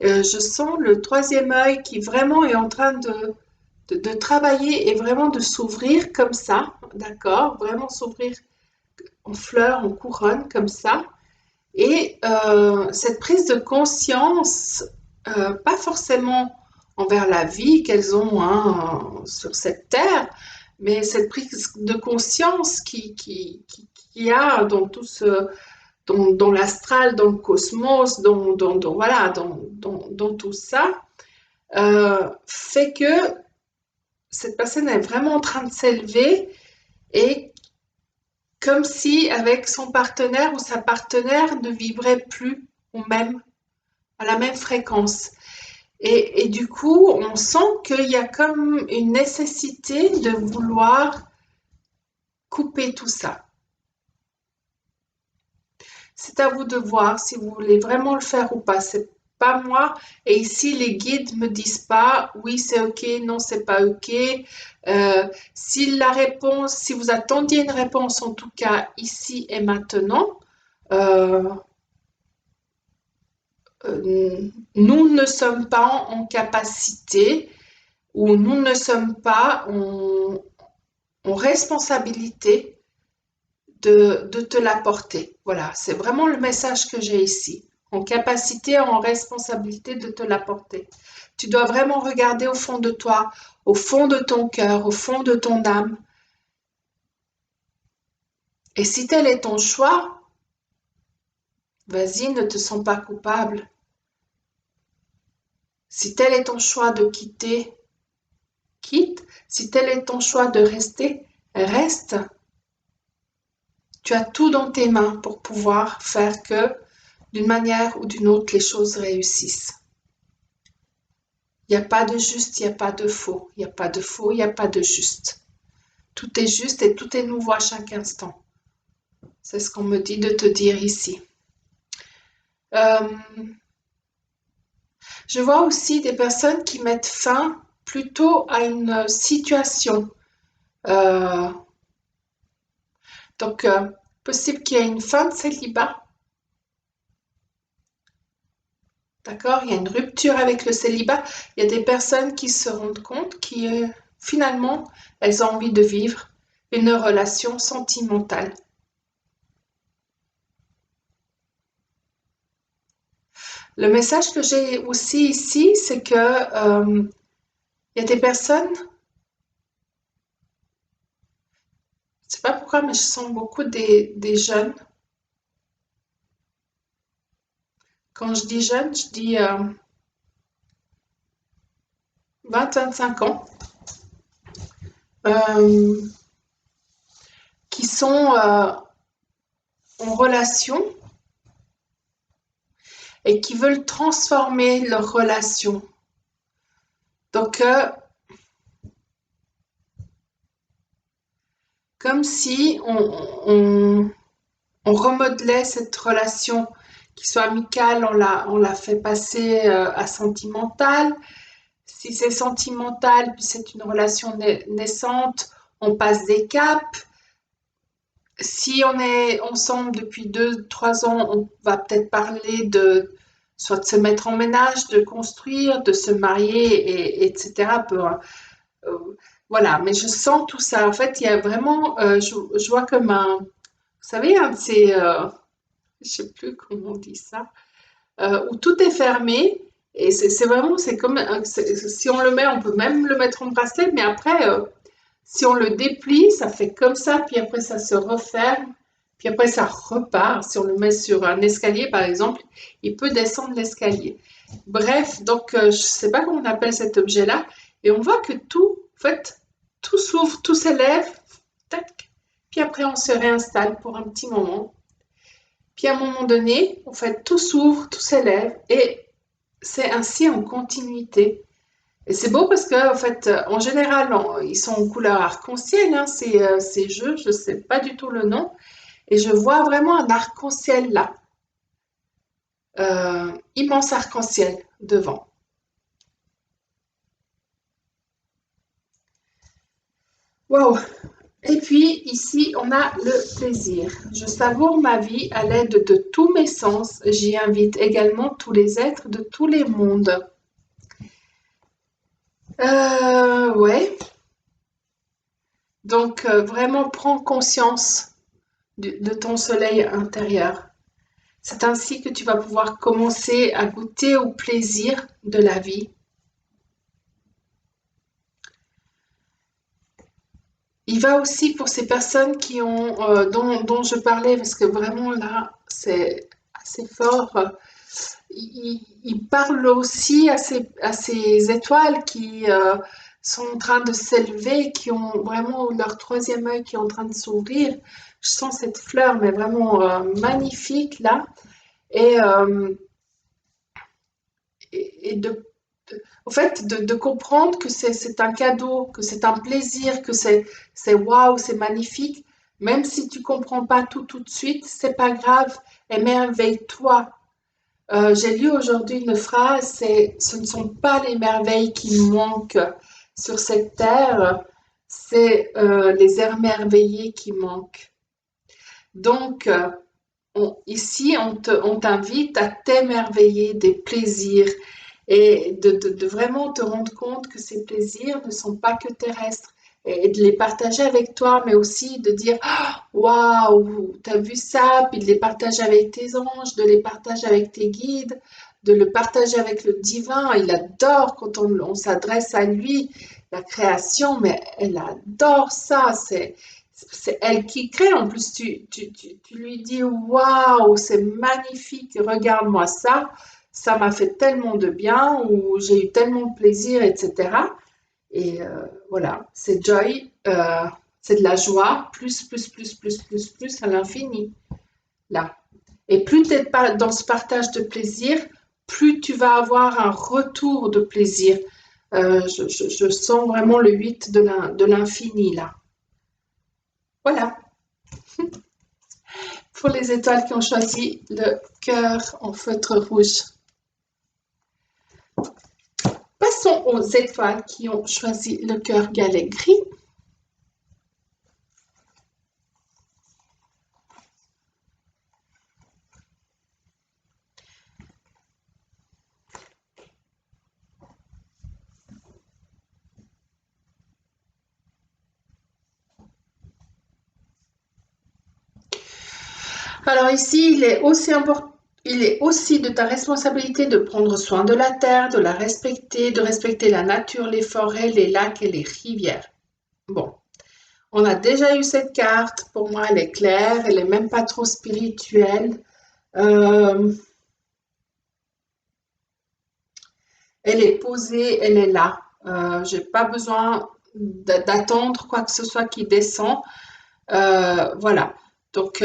Je sens le troisième œil qui vraiment est en train de travailler et vraiment de s'ouvrir comme ça, d'accord? Vraiment s'ouvrir en fleurs, en couronne, comme ça. Et cette prise de conscience, pas forcément envers la vie qu'elles ont hein, sur cette terre, mais cette prise de conscience qui a dans tout ce, dans l'astral, dans le cosmos, voilà, dans tout ça, fait que cette personne est vraiment en train de s'élever et comme si avec son partenaire ou sa partenaire ne vibrait plus au même, à la même fréquence. Et du coup, on sent qu'il y a comme une nécessité de vouloir couper tout ça. C'est à vous de voir si vous voulez vraiment le faire ou pas. C'est pas moi. Et ici, les guides me disent pas oui, c'est ok, non, c'est pas ok. Si la réponse, si vous attendiez une réponse, en tout cas ici et maintenant, euh, nous ne sommes pas en capacité ou nous ne sommes pas en responsabilité de te l'apporter. Voilà, c'est vraiment le message que j'ai ici. En capacité, en responsabilité de te l'apporter. Tu dois vraiment regarder au fond de toi, au fond de ton cœur, au fond de ton âme. Et si tel est ton choix, vas-y, ne te sens pas coupable. Si tel est ton choix de quitter, quitte. Si tel est ton choix de rester, reste. Tu as tout dans tes mains pour pouvoir faire que, d'une manière ou d'une autre, les choses réussissent. Il n'y a pas de juste, il n'y a pas de faux. Il n'y a pas de faux, il n'y a pas de juste. Tout est juste et tout est nouveau à chaque instant. C'est ce qu'on me dit de te dire ici. Euh, je vois aussi des personnes qui mettent fin plutôt à une situation. Euh, donc, possible qu'il y ait une fin de célibat. D'accord? Il y a une rupture avec le célibat. Il y a des personnes qui se rendent compte que finalement, elles ont envie de vivre une relation sentimentale. Le message que j'ai aussi ici, c'est que il y a des personnes, je ne sais pas pourquoi, mais je sens beaucoup des jeunes. Quand je dis jeunes, je dis 20-25 ans, euh, qui sont en relation et qui veulent transformer leur relation. Donc, comme si on remodelait cette relation qui soit amicale, on la fait passer à sentimentale. Si c'est sentimental, puis c'est une relation naissante, on passe des caps. Si on est ensemble depuis 2, 3 ans, on va peut-être parler de soit de se mettre en ménage, de construire, de se marier, etc. Voilà, mais je sens tout ça. En fait, il y a vraiment, je vois comme vous savez, un de ces, je sais plus comment on dit ça, où tout est fermé. Et c'est vraiment, c'est comme, si on le met, on peut même le mettre en bracelet, mais après, si on le déplie, ça fait comme ça, puis après ça se referme, puis après ça repart. Si on le met sur un escalier, par exemple, il peut descendre l'escalier. Bref, donc je ne sais pas comment on appelle cet objet-là, et on voit que tout, en fait, tout s'ouvre, tout s'élève, tac, puis après on se réinstalle pour un petit moment. Puis à un moment donné, en fait, tout s'ouvre, tout s'élève, et c'est ainsi en continuité. Et c'est beau parce que, en fait, en général, ils sont en couleur arc-en-ciel, hein, ces jeux, je ne sais pas du tout le nom, et je vois vraiment un arc-en-ciel là, immense arc-en-ciel devant. Waouh! Et puis ici, on a le plaisir. Je savoure ma vie à l'aide de tous mes sens. J'y invite également tous les êtres de tous les mondes. Ouais. Donc, vraiment, prends conscience de ton soleil intérieur. C'est ainsi que tu vas pouvoir commencer à goûter au plaisir de la vie. Il va aussi pour ces personnes dont je parlais, parce que vraiment là, c'est assez fort. Il parle aussi à ces étoiles qui sont en train de s'élever, qui ont vraiment leur troisième œil qui est en train de s'ouvrir. Je sens cette fleur, mais vraiment magnifique là. Et, euh, et en fait, de comprendre que c'est un cadeau, que c'est un plaisir, que c'est waouh, c'est magnifique. Même si tu comprends pas tout de suite, c'est pas grave. Émerveille-toi. J'ai lu aujourd'hui une phrase, c'est ce ne sont pas les merveilles qui manquent sur cette terre, c'est les émerveillés qui manquent. Donc, ici, on t'invite à t'émerveiller des plaisirs et de vraiment te rendre compte que ces plaisirs ne sont pas que terrestres et de les partager avec toi, mais aussi de dire waouh, t'as vu ça, puis de les partager avec tes anges, de les partager avec tes guides, de le partager avec le divin. Il adore quand on s'adresse à lui, la création, mais elle adore ça. C'est elle qui crée. En plus, tu lui dis waouh, c'est magnifique, regarde-moi ça. Ça m'a fait tellement de bien, ou j'ai eu tellement de plaisir, etc. Et voilà, c'est joy, c'est de la joie, plus à l'infini, là. Et plus tu es dans ce partage de plaisir, plus tu vas avoir un retour de plaisir. Je sens vraiment le 8 de l'infini là. Voilà, pour les étoiles qui ont choisi le cœur en feutre rouge. Passons aux étoiles qui ont choisi le cœur galet gris. Alors ici, il est aussi de ta responsabilité de prendre soin de la terre, de la respecter, de respecter la nature, les forêts, les lacs et les rivières. Bon, on a déjà eu cette carte. Pour moi, elle est claire, elle est même pas trop spirituelle. Euh, Elle est posée, elle est là. J'ai pas besoin d'attendre quoi que ce soit qui descend. Voilà. Donc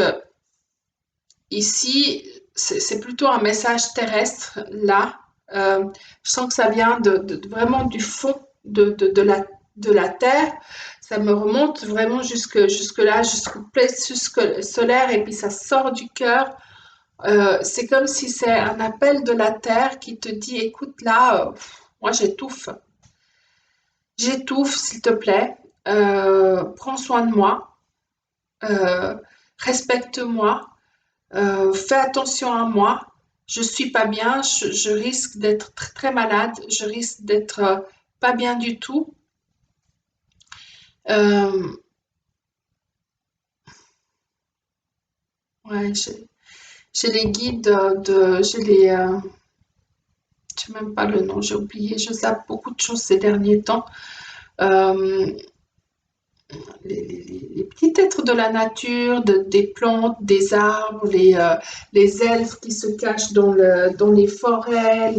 ici, c'est plutôt un message terrestre là. Je sens que ça vient vraiment du fond de la terre. Ça me remonte vraiment jusque là, jusqu'au plexus solaire, et puis ça sort du cœur. C'est comme si c'est un appel de la terre qui te dit, écoute là, moi j'étouffe. J'étouffe, s'il te plaît. Prends soin de moi. Euh, Respecte-moi. Fais attention à moi. Je suis pas bien. Je risque d'être très, très malade. Je risque d'être pas bien du tout. Euh, ouais, j'ai les guides j'ai les, je sais même pas le nom, j'ai oublié. Je zappe beaucoup de choses ces derniers temps. Euh, les petits êtres de la nature, des plantes, des arbres, les elfes qui se cachent dans les forêts,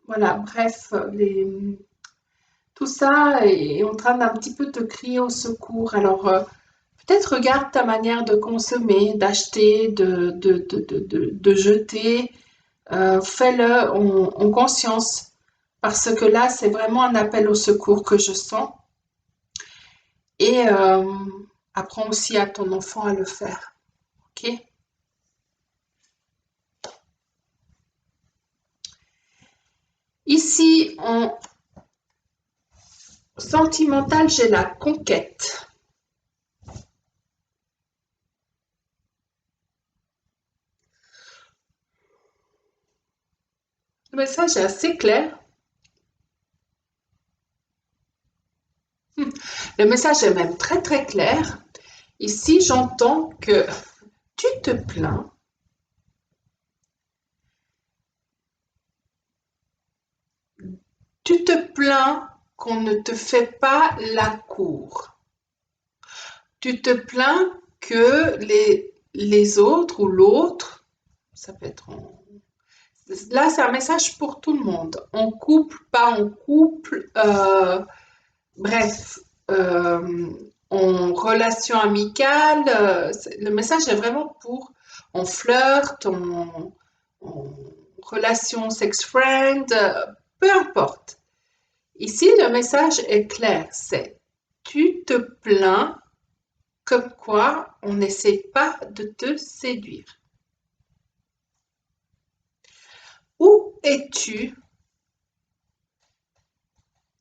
voilà, bref, tout ça est en train d'un petit peu te crier au secours. Alors, peut-être regarde ta manière de consommer, d'acheter, de jeter. Fais-le en conscience, parce que là, c'est vraiment un appel au secours que je sens. Et apprends aussi à ton enfant à le faire. Ok? Ici, en sentimental, j'ai la conquête. Le message est assez clair. Le message est même très très clair. Ici, j'entends que tu te plains, tu te plains qu'on ne te fait pas la cour. Tu te plains que les autres ou l'autre, ça peut être là, c'est un message pour tout le monde, en couple, pas en couple, bref, en relation amicale. Le message est vraiment pour en flirt, en relation sex-friend, peu importe. Ici, le message est clair, c'est tu te plains comme quoi on n'essaie pas de te séduire. Où es-tu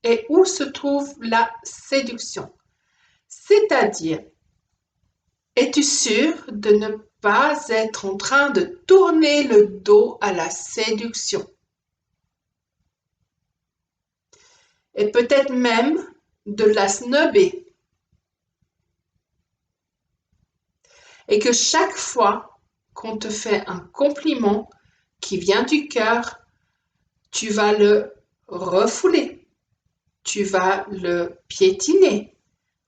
et où se trouve la séduction? C'est-à-dire, es-tu sûr de ne pas être en train de tourner le dos à la séduction? Et peut-être même de la snobber. Et que chaque fois qu'on te fait un compliment qui vient du cœur, tu vas le refouler, tu vas le piétiner,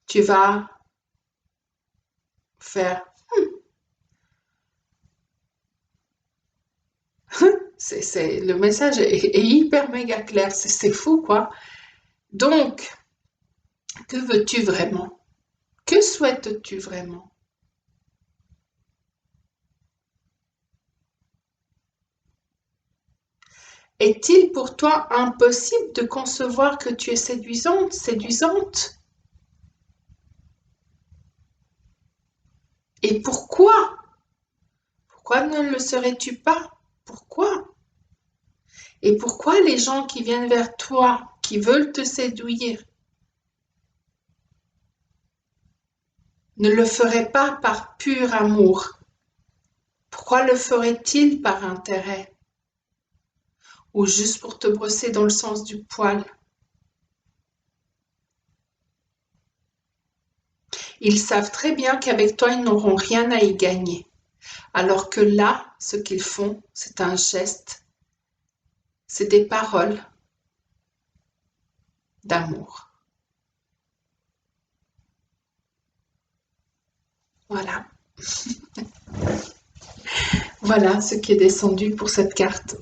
tu vas faire le message est hyper méga clair, c'est fou quoi. Donc, que veux-tu vraiment? Que souhaites-tu vraiment? Est-il pour toi impossible de concevoir que tu es séduisante, séduisante? Et pourquoi? Pourquoi ne le serais-tu pas? Pourquoi? Et pourquoi les gens qui viennent vers toi, qui veulent te séduire, ne le feraient pas par pur amour? Pourquoi le feraient-ils par intérêt? Ou juste pour te brosser dans le sens du poil? Ils savent très bien qu'avec toi, ils n'auront rien à y gagner. Alors que là, ce qu'ils font, c'est un geste, c'est des paroles d'amour. Voilà. Voilà ce qui est descendu pour cette carte.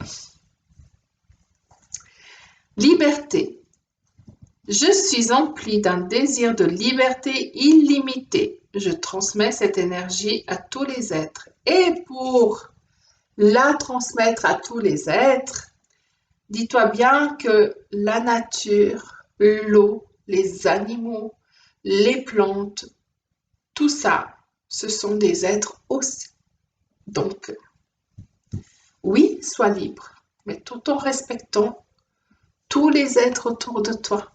Liberté. Je suis empli d'un désir de liberté illimité. Je transmets cette énergie à tous les êtres. Et pour la transmettre à tous les êtres, dis-toi bien que la nature, l'eau, les animaux, les plantes, tout ça, ce sont des êtres aussi. Donc, oui, sois libre, mais tout en respectant tous les êtres autour de toi.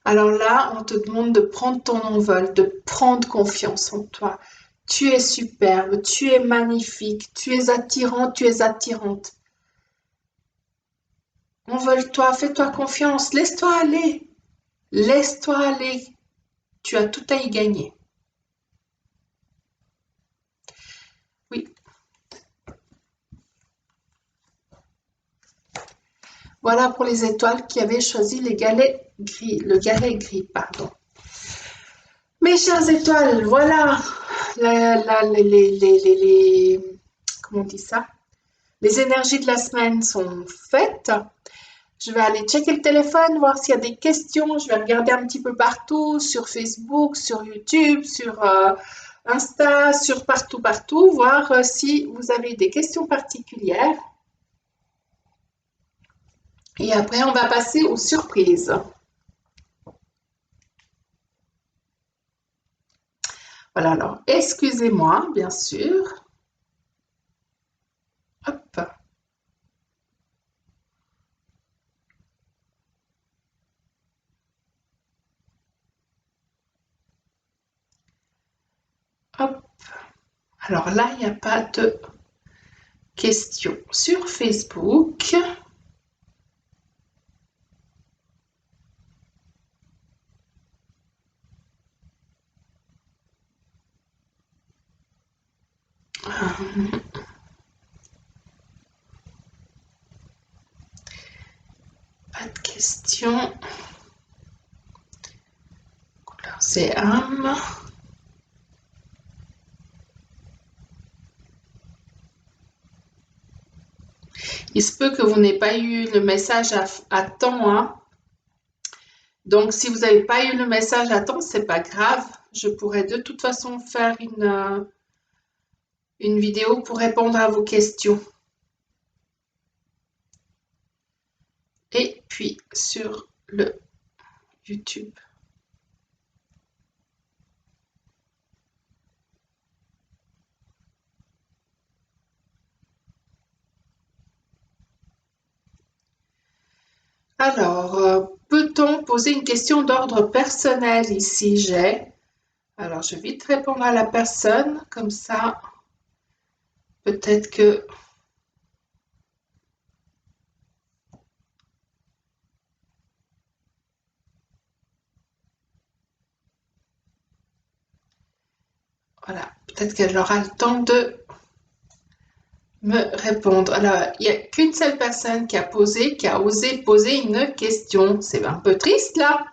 Alors là, on te demande de prendre ton envol, de prendre confiance en toi. Tu es superbe, tu es magnifique, tu es attirant, tu es attirante. Envole-toi, fais-toi confiance, laisse-toi aller. Laisse-toi aller. Tu as tout à y gagner. Oui. Voilà pour les étoiles qui avaient choisi les galets gris, le galet gris, pardon. Mes chères étoiles, voilà comment on dit ça? Les énergies de la semaine sont faites. Je vais aller checker le téléphone, voir s'il y a des questions. Je vais regarder un petit peu partout, sur Facebook, sur YouTube, sur Insta, sur partout, voir si vous avez des questions particulières. Et après, on va passer aux surprises. Voilà, alors, excusez-moi, bien sûr. Hop. Hop. Alors là, il n'y a pas de questions sur Facebook. Pas de questions. Couleur c'est âme. Il se peut que vous n'ayez pas eu le message à temps, hein. Donc, si vous n'avez pas eu le message à temps, c'est pas grave. Je pourrais de toute façon faire une vidéo pour répondre à vos questions. Et puis sur le YouTube. Alors, peut-on poser une question d'ordre personnel ici? Alors, je vais vite répondre à la personne, comme ça, peut-être que... Voilà, peut-être qu'elle aura le temps de me répondre. Alors, il n'y a qu'une seule personne qui a osé poser une question. C'est un peu triste, là.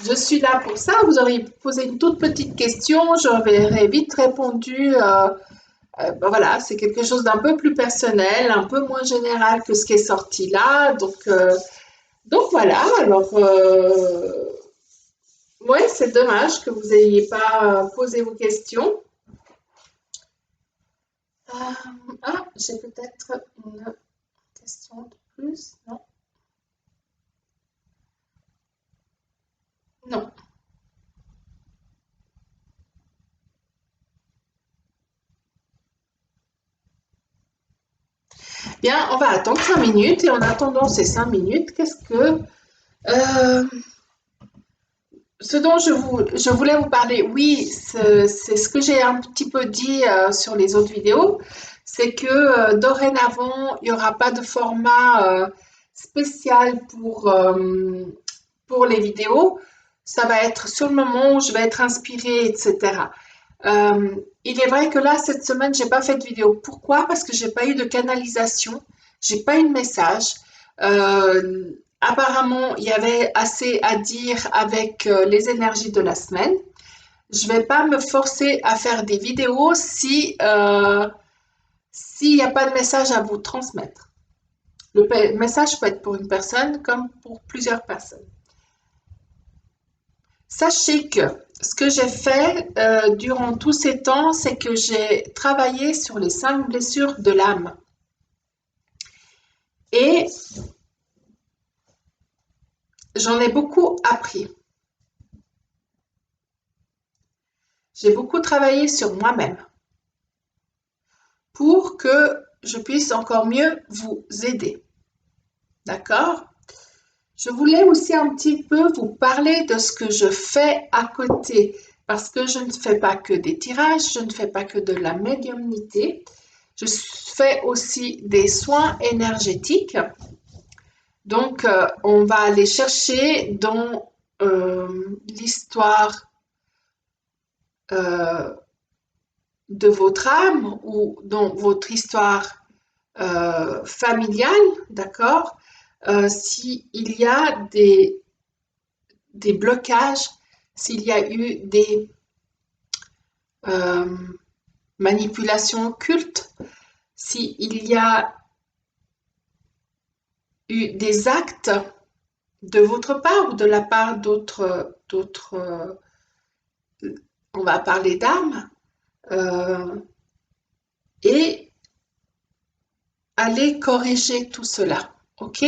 Je suis là pour ça. Vous auriez posé une toute petite question, j'aurais vite répondu. Ben voilà, c'est quelque chose d'un peu plus personnel, un peu moins général que ce qui est sorti là. Donc voilà. Alors, ouais, c'est dommage que vous n'ayez pas posé vos questions. J'ai peut-être une question de plus. Non, non. Bien, on va attendre 5 minutes et en attendant ces 5 minutes, euh, ce dont je voulais vous parler, oui, c'est ce que j'ai un petit peu dit sur les autres vidéos, c'est que dorénavant, il n'y aura pas de format spécial pour les vidéos. Ça va être sur le moment où je vais être inspirée, etc. Il est vrai que là, cette semaine, j'ai pas fait de vidéo. Pourquoi? Parce que j'ai pas eu de canalisation, j'ai pas eu de message. Apparemment, il y avait assez à dire avec les énergies de la semaine. Je vais pas me forcer à faire des vidéos si s'il n'y a pas de message à vous transmettre. Message peut être pour une personne comme pour plusieurs personnes. Sachez que ce que j'ai fait durant tous ces temps, c'est que j'ai travaillé sur les 5 blessures de l'âme. Et j'en ai beaucoup appris. J'ai beaucoup travaillé sur moi-même pour que je puisse encore mieux vous aider. D'accord? Je voulais aussi un petit peu vous parler de ce que je fais à côté, parce que je ne fais pas que des tirages, je ne fais pas que de la médiumnité, je fais aussi des soins énergétiques. Donc, on va aller chercher dans l'histoire euh, de votre âme ou dans votre histoire familiale, d'accord? S'il y a des blocages, s'il y a eu des euh, manipulations occultes, s'il y a eu des actes de votre part ou de la part d'autres, on va parler d'âmes, euh, et aller corriger tout cela. Ok?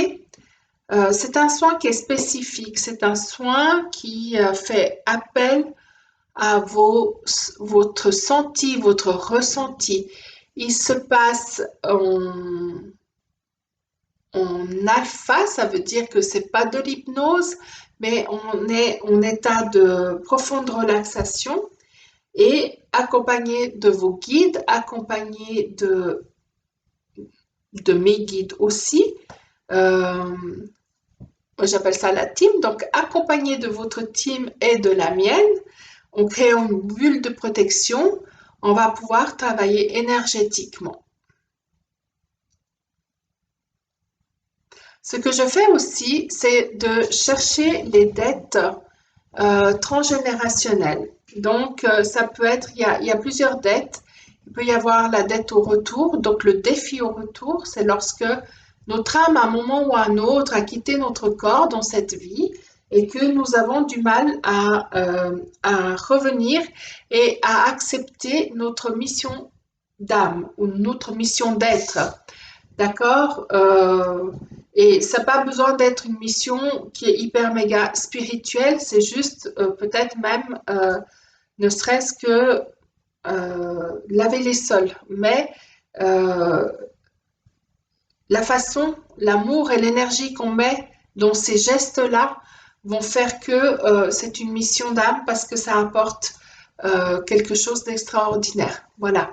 C'est un soin qui est spécifique, c'est un soin qui fait appel à votre senti, votre ressenti. Il se passe en alpha, ça veut dire que c'est pas de l'hypnose, mais on est en état de profonde relaxation et accompagné de vos guides, accompagné de mes guides aussi. Euh, J'appelle ça la team. Donc, accompagné de votre team et de la mienne, en créant une bulle de protection, on va pouvoir travailler énergétiquement. Ce que je fais aussi, c'est de chercher les dettes transgénérationnelles. Donc, ça peut être, il y a plusieurs dettes. Il peut y avoir la dette au retour. Donc, le défi au retour, c'est lorsque notre âme, à un moment ou à un autre, a quitté notre corps dans cette vie et que nous avons du mal à revenir et à accepter notre mission d'âme ou notre mission d'être. D'accord? Et ça n'a pas besoin d'être une mission qui est hyper méga spirituelle, c'est juste peut-être même ne serait-ce que laver les sols. Mais euh, la façon, l'amour et l'énergie qu'on met dans ces gestes-là vont faire que c'est une mission d'âme parce que ça apporte quelque chose d'extraordinaire. Voilà.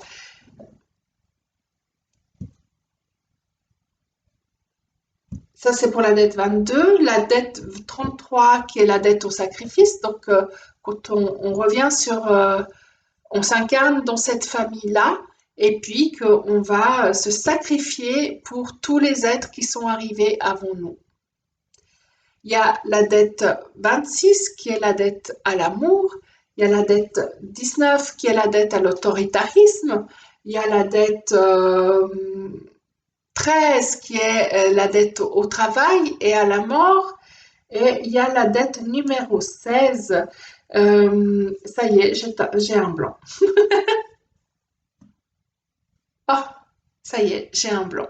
Ça, c'est pour la dette 22. La dette 33, qui est la dette au sacrifice. Donc, quand on revient sur, on s'incarne dans cette famille-là, et puis qu'on va se sacrifier pour tous les êtres qui sont arrivés avant nous. Il y a la dette 26, qui est la dette à l'amour. Il y a la dette 19, qui est la dette à l'autoritarisme. Il y a la dette 13 qui est la dette au travail et à la mort. Et il y a la dette numéro 16. Ça y est, j'ai un blanc. Oh, ça y est, j'ai un blanc.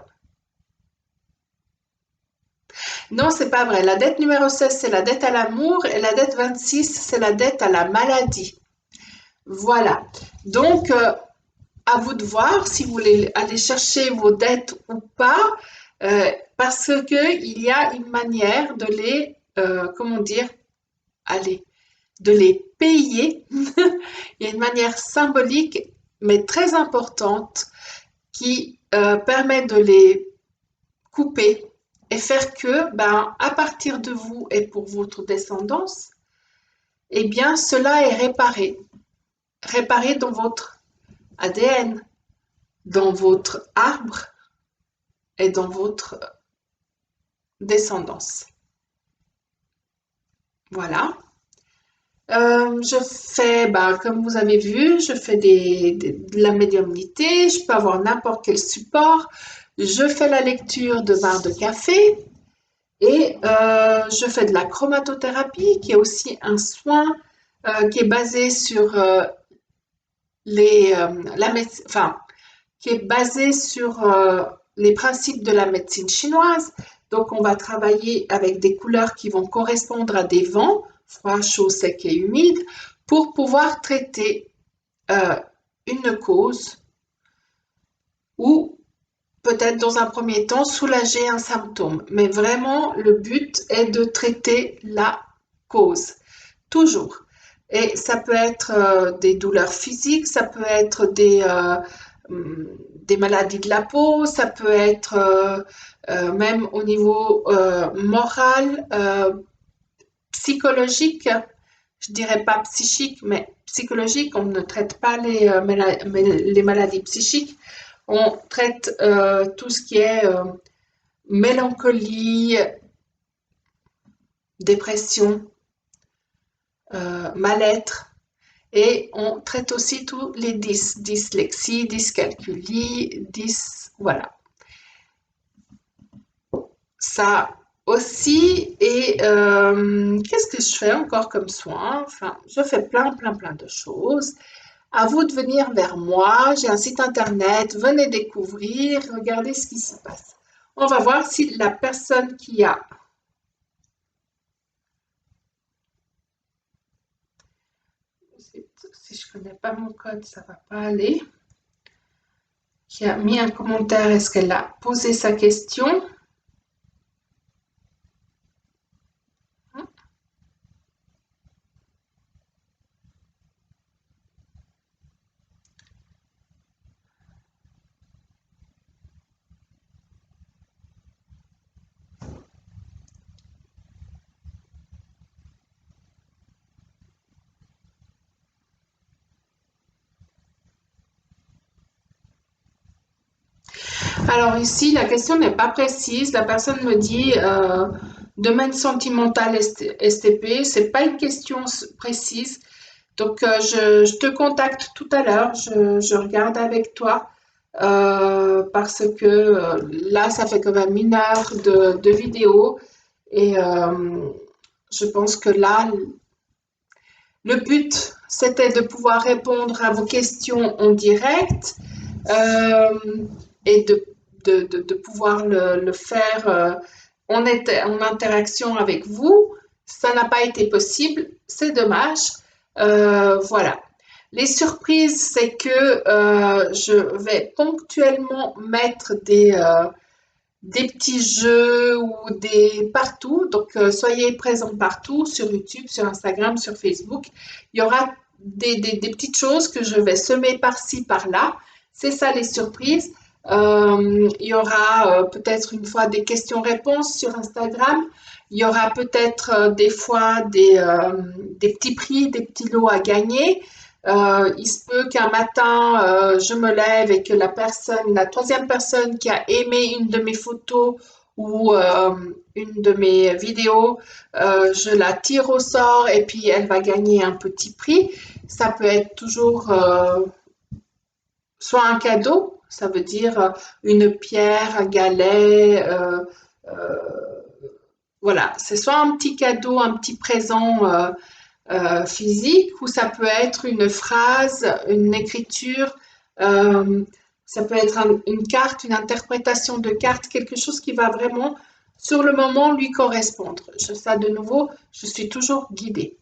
Non, c'est pas vrai. La dette numéro 16, c'est la dette à l'amour et la dette 26, c'est la dette à la maladie. Voilà. Donc, à vous de voir si vous voulez aller chercher vos dettes ou pas, parce que il y a une manière de les, comment dire, allez, de les payer. Il y a une manière symbolique, mais très importante, qui permet de les couper et faire que, ben, à partir de vous et pour votre descendance, eh bien, cela est réparé. Réparé dans votre ADN, dans votre arbre et dans votre descendance. Voilà. Je fais, bah, comme vous avez vu, je fais de la médiumnité, je peux avoir n'importe quel support, je fais la lecture de barres de café et je fais de la chromatothérapie qui est aussi un soin qui est basé sur les, enfin, qui est basé sur les principes de la médecine chinoise. Donc, on va travailler avec des couleurs qui vont correspondre à des vents, froid, chaud, sec et humide, pour pouvoir traiter euh, une cause ou peut-être dans un premier temps soulager un symptôme. Mais vraiment, le but est de traiter la cause, toujours. Et ça peut être des douleurs physiques, ça peut être des maladies de la peau, ça peut être même au niveau moral, psychologique, je dirais pas psychique, mais psychologique. On ne traite pas les maladies psychiques, on traite tout ce qui est mélancolie, dépression, mal-être. Et on traite aussi tous les dyslexie, dyscalculie, voilà. Ça aussi. Et qu'est-ce que je fais encore comme soin? Enfin, je fais plein de choses. À vous de venir vers moi. J'ai un site internet. Venez découvrir. Regardez ce qui s'y passe. On va voir si la personne qui a si je connais pas mon code, ça va pas aller. Qui a mis un commentaire, est-ce qu'elle a posé sa question? Alors ici, la question n'est pas précise. La personne me dit domaine sentimental STP. C'est pas une question précise. Donc je te contacte tout à l'heure. Je regarde avec toi parce que là, ça fait quand même 1 heure de vidéo et je pense que là, le but, c'était de pouvoir répondre à vos questions en direct euh, et de pouvoir le faire en interaction avec vous. Ça n'a pas été possible, c'est dommage. Voilà. Les surprises, c'est que je vais ponctuellement mettre des petits jeux ou des partout. Donc, soyez présents partout sur YouTube, sur Instagram, sur Facebook. Il y aura des petites choses que je vais semer par-ci, par-là. C'est ça les surprises. Il y aura peut-être une fois des questions-réponses sur Instagram. Il y aura peut-être des fois des petits prix, des petits lots à gagner. Il se peut qu'un matin, je me lève et que la troisième personne qui a aimé une de mes photos ou une de mes vidéos, je la tire au sort et puis elle va gagner un petit prix. Ça peut être toujours soit un cadeau, ça veut dire une pierre, un galet, euh, voilà, c'est soit un petit cadeau, un petit présent physique, ou ça peut être une phrase, une écriture. Euh, Ça peut être une carte, une interprétation de carte, quelque chose qui va vraiment, sur le moment, lui correspondre. Ça, de nouveau, je suis toujours guidée.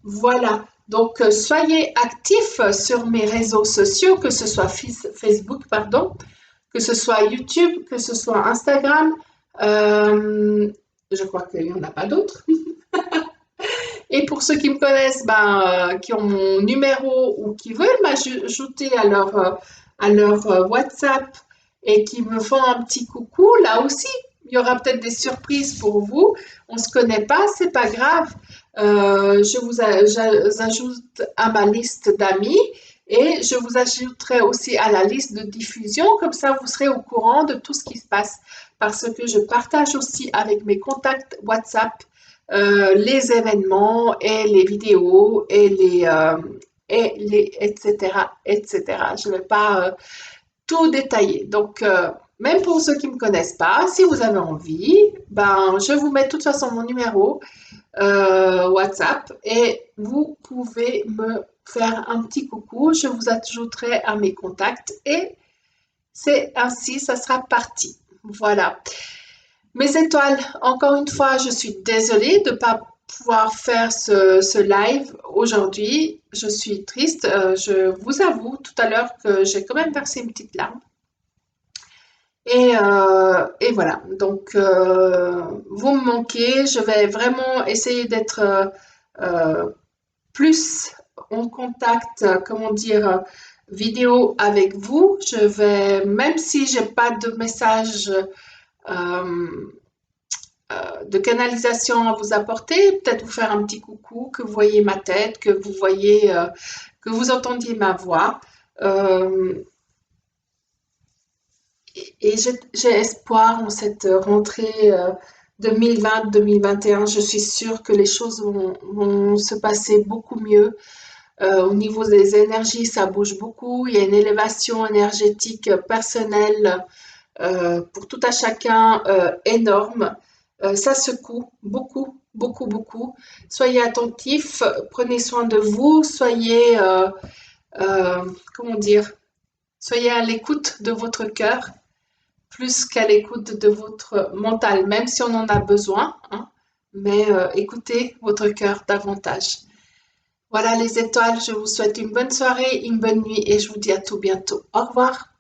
Voilà. Donc, soyez actifs sur mes réseaux sociaux, que ce soit Facebook, pardon, que ce soit YouTube, que ce soit Instagram. Euh, je crois qu'il n'y en a pas d'autres. Et pour ceux qui me connaissent, qui ont mon numéro ou qui veulent m'ajouter à leur WhatsApp et qui me font un petit coucou, là aussi, il y aura peut-être des surprises pour vous. On ne se connaît pas, c'est pas grave. J'ajoute à ma liste d'amis et je vous ajouterai aussi à la liste de diffusion. Comme ça, vous serez au courant de tout ce qui se passe parce que je partage aussi avec mes contacts WhatsApp les événements et les vidéos et etc., etc. Je ne vais pas tout détailler. Donc, même pour ceux qui ne me connaissent pas, si vous avez envie, je vous mets de toute façon mon numéro WhatsApp et vous pouvez me faire un petit coucou. Je vous ajouterai à mes contacts et c'est ainsi, ça sera parti. Voilà. Mes étoiles, encore une fois, je suis désolée de ne pas pouvoir faire ce live aujourd'hui. Je suis triste. Je vous avoue tout à l'heure que j'ai quand même versé une petite larme. Et voilà. Donc, vous me manquez. Je vais vraiment essayer d'être euh, plus en contact, comment dire, vidéo avec vous. Je vais, même si j'ai pas de message euh, de canalisation à vous apporter, peut-être vous faire un petit coucou, que vous voyez ma tête, que vous voyez, que vous entendiez ma voix. Euh, et j'ai espoir en cette rentrée 2020-2021. Je suis sûre que les choses vont se passer beaucoup mieux. Au niveau des énergies, ça bouge beaucoup. Il y a une élévation énergétique personnelle pour tout à chacun énorme. Ça secoue beaucoup, beaucoup, beaucoup. Soyez attentifs, prenez soin de vous, soyez, comment dire, soyez à l'écoute de votre cœur plus qu'à l'écoute de votre mental, même si on en a besoin, hein, mais écoutez votre cœur davantage. Voilà les étoiles, je vous souhaite une bonne soirée, une bonne nuit et je vous dis à tout bientôt. Au revoir.